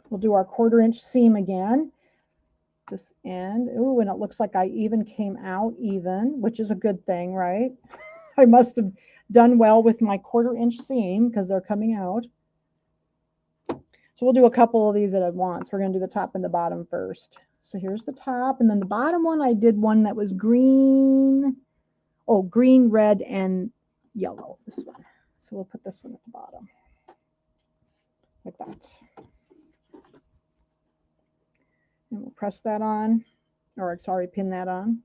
We'll do our 1/4 inch seam again. This end. Ooh, and it looks like I even came out even, which is a good thing, right? I must have done well with my 1/4 inch seam because they're coming out. So we'll do a couple of these at once. We're going to do the top and the bottom first. So here's the top, and then the bottom one, I did one that was green. Oh, green, red, and yellow, this one. So we'll put this one at the bottom, like that. And we'll press that on, or sorry, pin that on.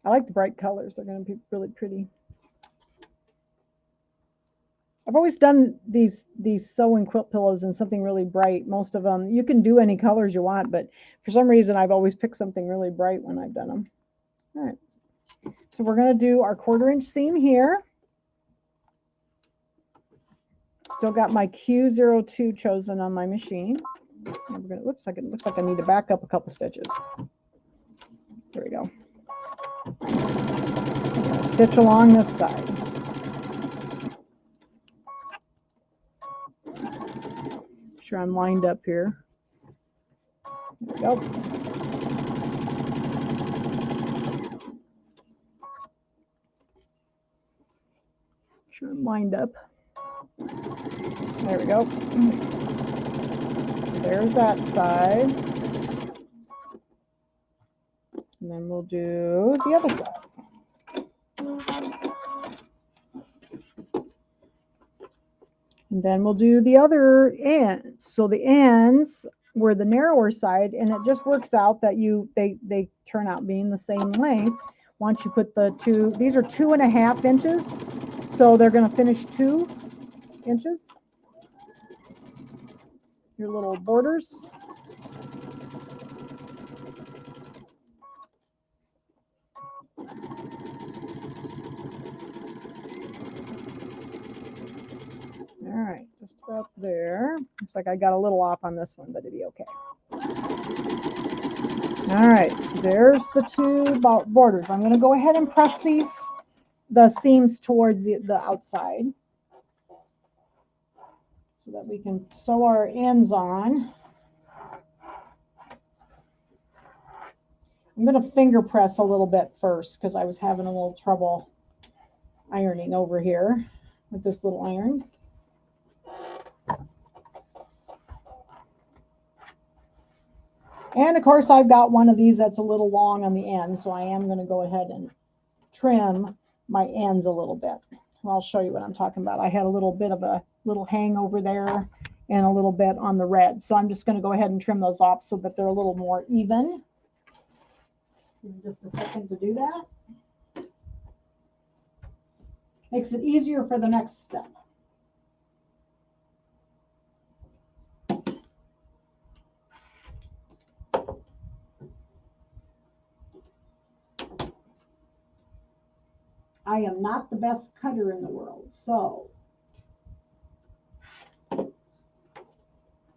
I like the bright colors. They're going to be really pretty. I've always done these sewing quilt pillows in something really bright. Most of them, you can do any colors you want, but for some reason, I've always picked something really bright when I've done them. All right. So we're going to do our 1/4 inch seam here. Still got my Q02 chosen on my machine. And we're going to, whoops, it looks like I need to back up a couple stitches. There we go. Stitch along this side. Make sure I'm lined up here. There we go. Make sure I'm lined up. There we go. So there's that side. And then we'll do the other side. And then we'll do the other ends. So the ends were the narrower side, and it just works out that they turn out being the same length. Once you put the two, these are 2.5 inches. So they're going to finish 2 inches. Your little borders. All right, just about there. Looks like I got a little off on this one, but it'll be okay. All right, so there's the 2 borders. I'm going to go ahead and press the seams towards the outside so that we can sew our ends on. I'm going to finger press a little bit first because I was having a little trouble ironing over here with this little iron. And of course, I've got one of these that's a little long on the end, so I am going to go ahead and trim my ends a little bit. And I'll show you what I'm talking about. I had a little bit of a little hang over there and a little bit on the red. So I'm just going to go ahead and trim those off so that they're a little more even. Give me just a second to do that. Makes it easier for the next step. I am not the best cutter in the world, so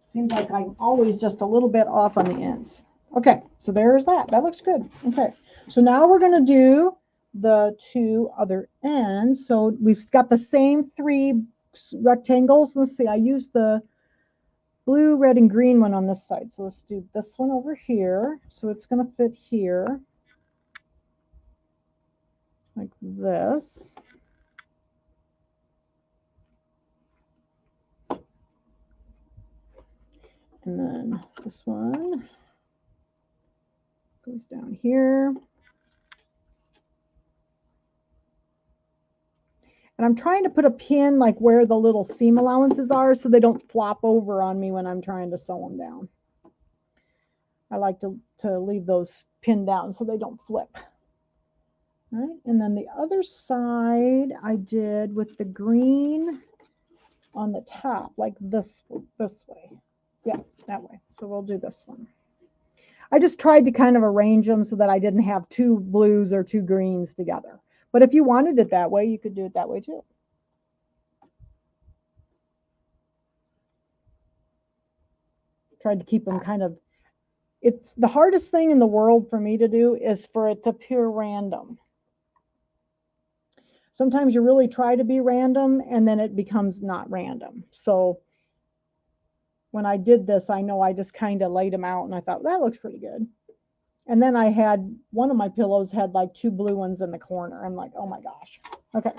seems like I'm always just a little bit off on the ends. Okay, so there's that. That looks good. Okay, so now we're going to do the 2 other ends. So we've got the same 3 rectangles. Let's see, I used the blue, red, and green one on this side. So let's do this one over here. So it's going to fit here. Like this. And then this one goes down here. And I'm trying to put a pin like where the little seam allowances are so they don't flop over on me when I'm trying to sew them down. I like to leave those pinned down so they don't flip. All right, and then the other side I did with the green on the top, like this way. Yeah, that way. So we'll do this one. I just tried to kind of arrange them so that I didn't have two blues or two greens together. But if you wanted it that way, you could do it that way too. Tried to keep them kind of, it's the hardest thing in the world for me to do is for it to appear random. Sometimes you really try to be random and then it becomes not random. So when I did this, I know I just kind of laid them out and I thought, that looks pretty good. And then I had, one of my pillows had like two blue ones in the corner. I'm like, oh my gosh. Okay.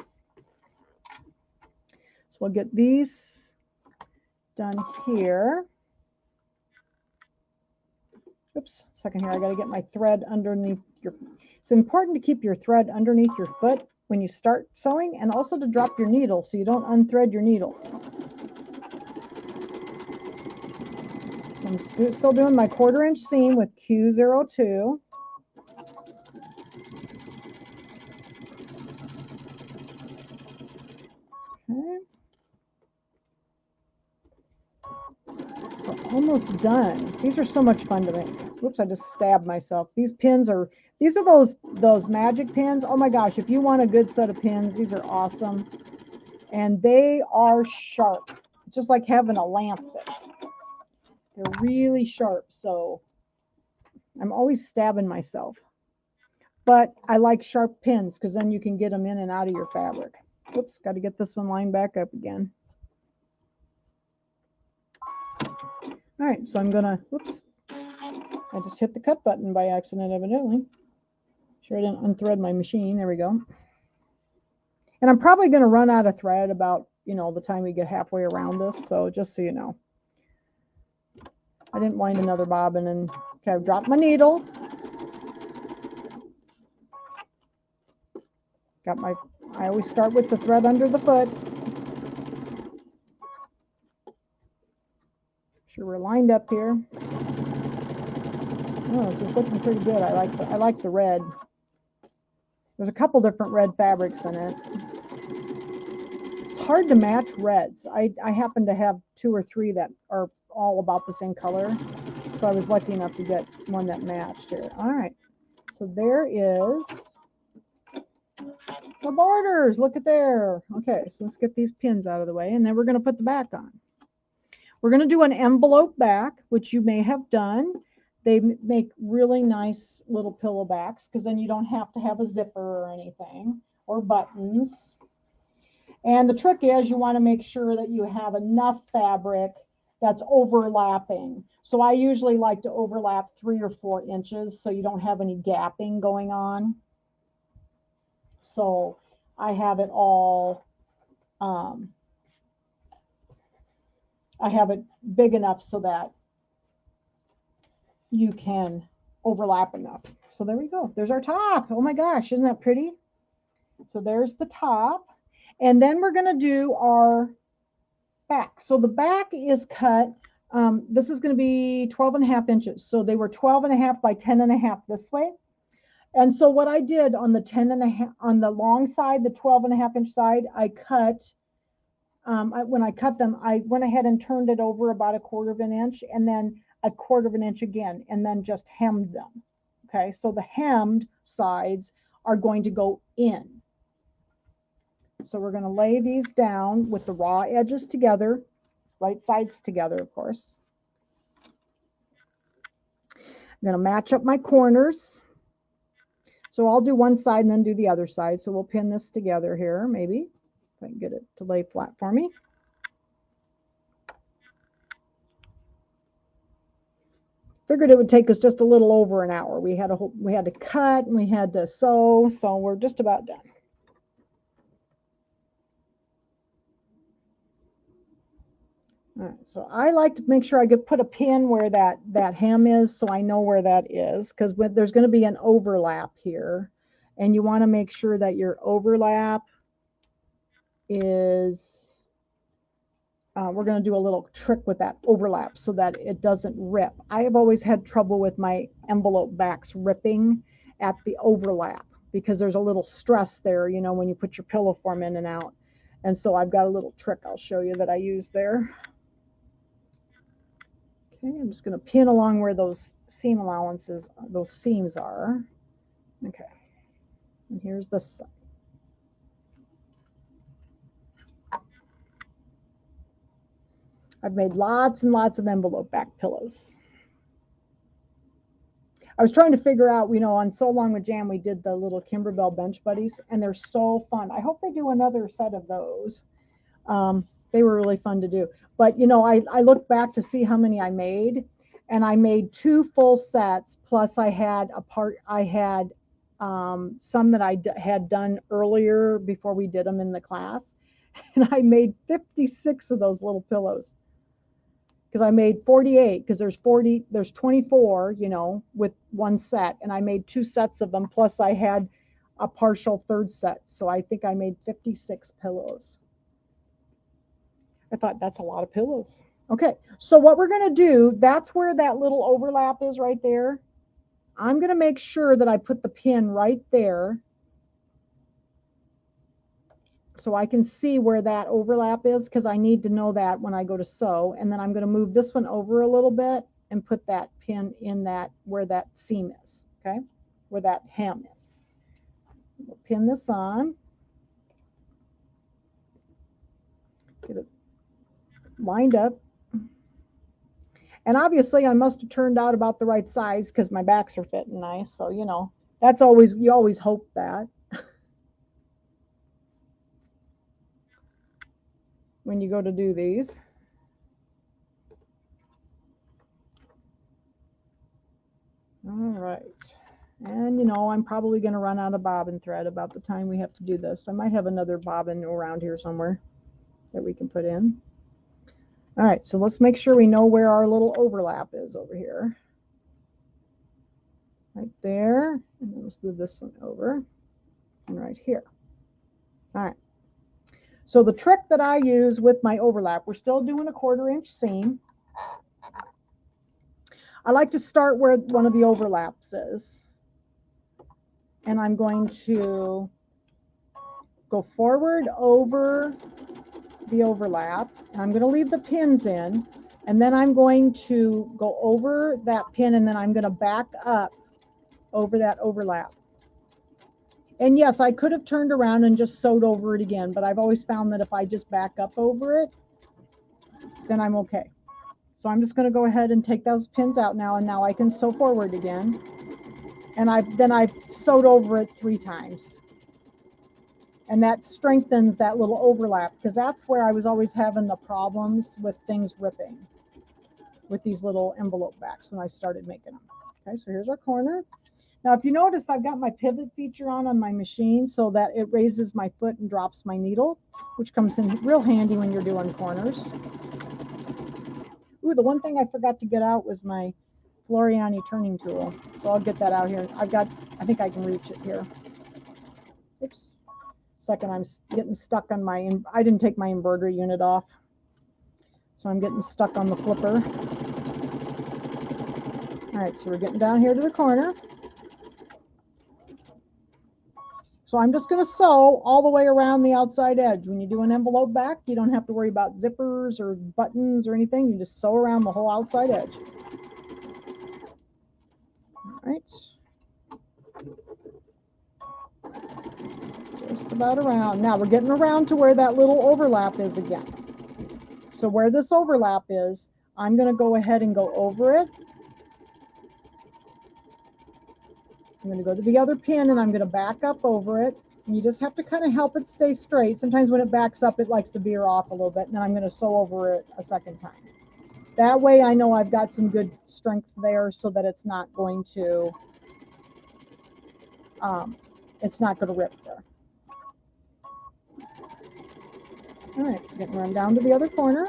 So we'll get these done here. Oops, second here. I got to get my thread underneath your, it's important to keep your thread underneath your foot when you start sewing, and also to drop your needle so you don't unthread your needle. So I'm still doing my 1/4 inch seam with Q02. Okay. We're almost done. These are so much fun to make. Whoops, I just stabbed myself. These pins are, these are those magic pins. Oh my gosh, if you want a good set of pins, these are awesome. And they are sharp. It's just like having a lancet. They're really sharp, so I'm always stabbing myself. But I like sharp pins because then you can get them in and out of your fabric. Oops, got to get this one lined back up again. All right, so I'm gonna, whoops, I just hit the cut button by accident evidently. Sure I didn't unthread my machine. There we go. And I'm probably going to run out of thread about, you know, the time we get halfway around this. So just so you know. I didn't wind another bobbin, and okay, I've dropped my needle. Got my, I always start with the thread under the foot. Sure we're lined up here. Oh, this is looking pretty good. I like the red. There's a couple different red fabrics in it. It's hard to match reds. I happen to have 2 or 3 that are all about the same color. So I was lucky enough to get one that matched here. All right. So there is the borders. Look at there. Okay, so let's get these pins out of the way, and then we're going to put the back on. We're going to do an envelope back, which you may have done. They make really nice little pillow backs because then you don't have to have a zipper or anything or buttons. And the trick is you want to make sure that you have enough fabric that's overlapping. So I usually like to overlap 3 or 4 inches so you don't have any gapping going on. So I have it all, I have it big enough so that you can overlap enough. So there we go. There's our top. Oh my gosh, isn't that pretty? So there's the top. And then we're going to do our back. So the back is cut. This is going to be 12.5 inches. So they were 12.5 by 10.5 this way. And so what I did on the 10.5, on the long side, the 12.5 inch side, I cut, when I cut them, I went ahead and turned it over about 1/4 inch and then 1/4 inch again, and then just hemmed them. Okay, so the hemmed sides are going to go in. So we're going to lay these down with the raw edges together, right sides together, of course. I'm going to match up my corners. So I'll do one side and then do the other side. So we'll pin this together here, maybe, if I can get it to lay flat for me. Figured it would take us just a little over an hour. We had to cut and we had to sew, so we're just about done. All right, so I like to make sure I put a pin where that hem is so I know where that is, because there's going to be an overlap here, and you want to make sure that your overlap is, we're going to do a little trick with that overlap so that it doesn't rip. I have always had trouble with my envelope backs ripping at the overlap because there's a little stress there, you know, when you put your pillow form in and out. And so I've got a little trick I'll show you that I use there. Okay, I'm just going to pin along where those seam allowances, those seams are. Okay, and here's the side. I've made lots and lots of envelope back pillows. I was trying to figure out, you know, on So Long with Jam, we did the little Kimberbell Bench Buddies, and they're so fun. I hope they do another set of those. They were really fun to do. But, you know, I looked back to see how many I made, and I made 2 full sets, plus I had some that I had done earlier before we did them in the class. And I made 56 of those little pillows. Because I made 48, because there's 24, you know, with one set, and I made 2 sets of them, plus I had a partial third set. So I think I made 56 pillows. I thought that's a lot of pillows. Okay, so what we're going to do, that's where that little overlap is right there. I'm going to make sure that I put the pin right there so I can see where that overlap is, because I need to know that when I go to sew. And then I'm going to move this one over a little bit and put that pin in that where that seam is, okay, where that hem is. We'll pin this on. Get it lined up. And obviously I must have turned out about the right size because my backs are fitting nice. So, you know, that's always, you always hope that. When you go to do these. All right. And, you know, I'm probably going to run out of bobbin thread about the time we have to do this. I might have another bobbin around here somewhere that we can put in. All right, so let's make sure we know where our little overlap is over here. Right there. And then let's move this one over. And right here. All right. So the trick that I use with my overlap, we're still doing a 1/4 inch seam. I like to start where one of the overlaps is. And I'm going to go forward over the overlap. And I'm going to leave the pins in. And then I'm going to go over that pin, and then I'm going to back up over that overlap. And yes, I could have turned around and just sewed over it again, but I've always found that if I just back up over it, then I'm okay. So I'm just going to go ahead and take those pins out now, and now I can sew forward again. And I've sewed over it 3 times. And that strengthens that little overlap, because that's where I was always having the problems with things ripping with these little envelope backs when I started making them. Okay, so here's our corner. Now, if you notice, I've got my pivot feature on my machine so that it raises my foot and drops my needle, which comes in real handy when you're doing corners. Ooh, the one thing I forgot to get out was my Floriani turning tool. So I'll get that out here. I think I can reach it here. Oops. Second, I'm getting stuck on I didn't take my embroidery unit off. So I'm getting stuck on the flipper. All right, so we're getting down here to the corner. So I'm just going to sew all the way around the outside edge. When you do an envelope back, you don't have to worry about zippers or buttons or anything. You just sew around the whole outside edge. All right. Just about around. Now we're getting around to where that little overlap is again. So where this overlap is, I'm going to go ahead and go over it. I'm going to go to the other pin, and I'm going to back up over it. And you just have to kind of help it stay straight. Sometimes when it backs up, it likes to veer off a little bit, and then I'm going to sew over it a second time. That way I know I've got some good strength there so that it's not going to rip there. All right, getting run down to the other corner.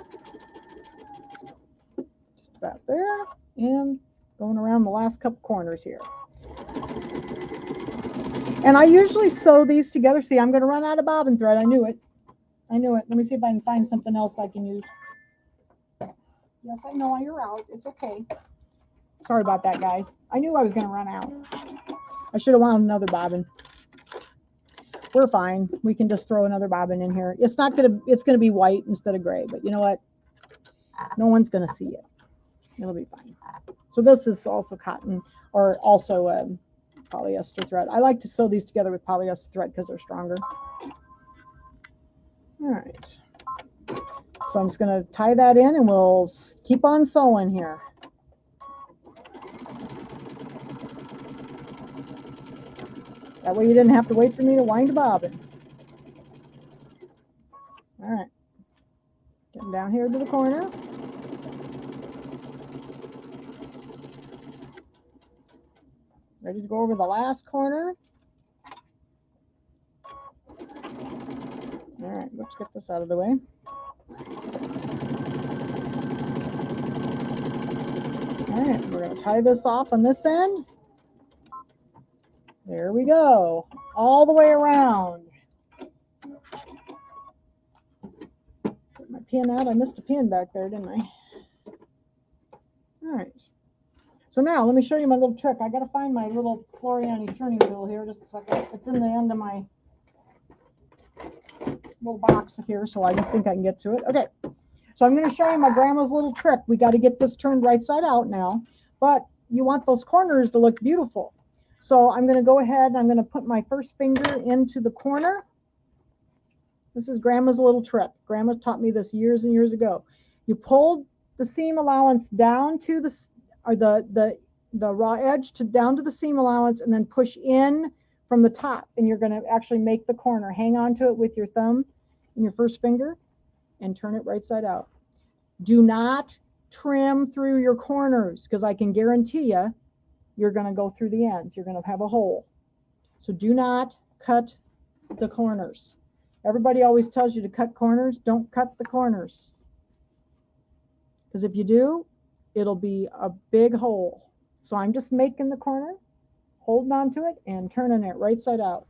Just about there, and going around the last couple corners here. And I usually sew these together. See, I'm going to run out of bobbin thread. I knew it. I knew it. Let me see if I can find something else I can use. Yes, I know you're out. It's okay. Sorry about that, guys. I knew I was going to run out. I should have wound another bobbin. We're fine. We can just throw another bobbin in here. It's going to be white instead of gray, but you know what? No one's going to see it. It'll be fine. So this is also cotton, or also polyester thread. I like to sew these together with polyester thread because they're stronger. All right. So I'm just going to tie that in and we'll keep on sewing here. That way you didn't have to wait for me to wind a bobbin. All right. Getting down here to the corner. Ready to go over the last corner. All right, let's get this out of the way. All right, we're going to tie this off on this end. There we go, all the way around. Put my pin out. I missed a pin back there, didn't I? All right. So now let me show you my little trick. I got to find my little Floriani turning tool here. Just a second. It's in the end of my little box here, so I don't think I can get to it. Okay. So I'm going to show you my grandma's little trick. We got to get this turned right side out now, but you want those corners to look beautiful. So I'm going to go ahead and I'm going to put my first finger into the corner. This is grandma's little trick. Grandma taught me this years and years ago. You pull the seam allowance down to the raw edge down to the seam allowance, and then push in from the top, and you're going to actually make the corner. Hang on to it with your thumb and your first finger and turn it right side out. Do not trim through your corners, because I can guarantee you're going to go through the ends. You're going to have a hole. So do not cut the corners. Everybody always tells you to cut corners. Don't cut the corners, because if you do, it'll be a big hole. So I'm just making the corner, holding on to it, and turning it right side out.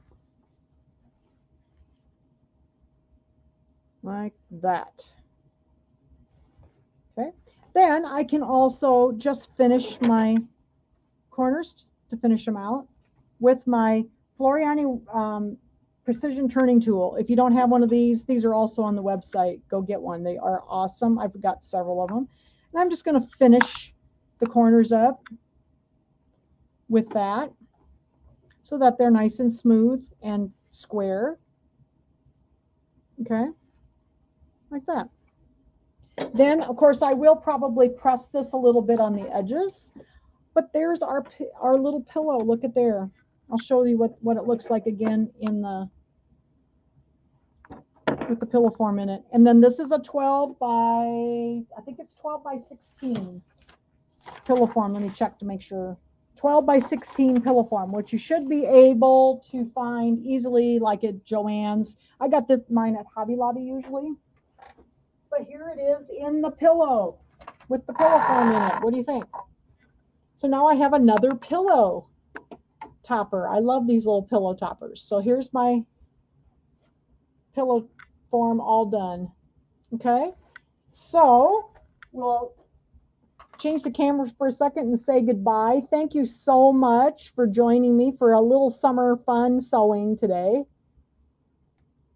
Like that. Okay. Then I can also just finish my corners to finish them out with my Floriani precision turning tool. If you don't have one of these are also on the website. Go get one. They are awesome. I've got several of them. And I'm just going to finish the corners up with that so that they're nice and smooth and square. Okay, like that. Then, of course, I will probably press this a little bit on the edges, but there's our little pillow. Look at there. I'll show you what it looks like again in with the pillow form in it. And then this is a 12 by, I think it's 12 by 16 pillow form. Let me check to make sure. 12 by 16 pillow form, which you should be able to find easily, like at Joann's. I got mine at Hobby Lobby usually. But here it is in the pillow with the pillow form in it. What do you think? So now I have another pillow topper. I love these little pillow toppers. So here's my pillow form all done. Okay, so we'll change the camera for a second and say goodbye. Thank you so much for joining me for a little summer fun sewing today.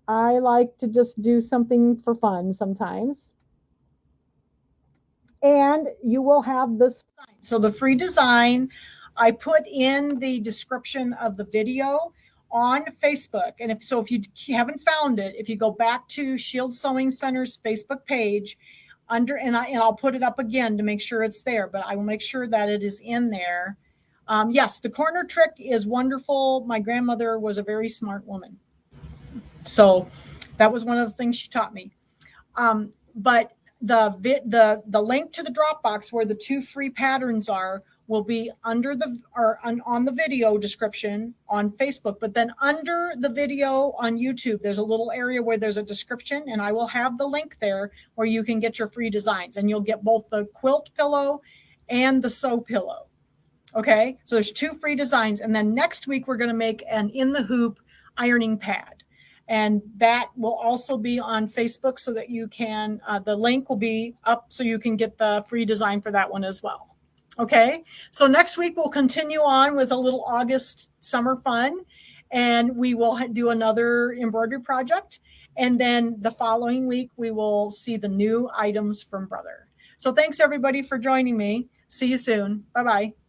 I like to just do something for fun sometimes. And you will have this. So the free design, I put in the description of the video on Facebook. And if you haven't found it, if you go back to Shield Sewing Center's Facebook page, and I'll put it up again to make sure it's there, but I will make sure that it is in there. Yes, the corner trick is wonderful. My grandmother was a very smart woman. So that was one of the things she taught me. But the link to the Dropbox where the 2 free patterns will be on the video description on Facebook, but then under the video on YouTube, there's a little area where there's a description, and I will have the link there where you can get your free designs, and you'll get both the quilt pillow and the sew pillow. Okay, so there's 2 free designs, and then next week we're going to make an in the hoop ironing pad, and that will also be on Facebook so that you can, the link will be up so you can get the free design for that one as well. Okay, so next week we'll continue on with a little August summer fun, and we will do another embroidery project. And then the following week, we will see the new items from Brother. So thanks everybody for joining me. See you soon. Bye-bye.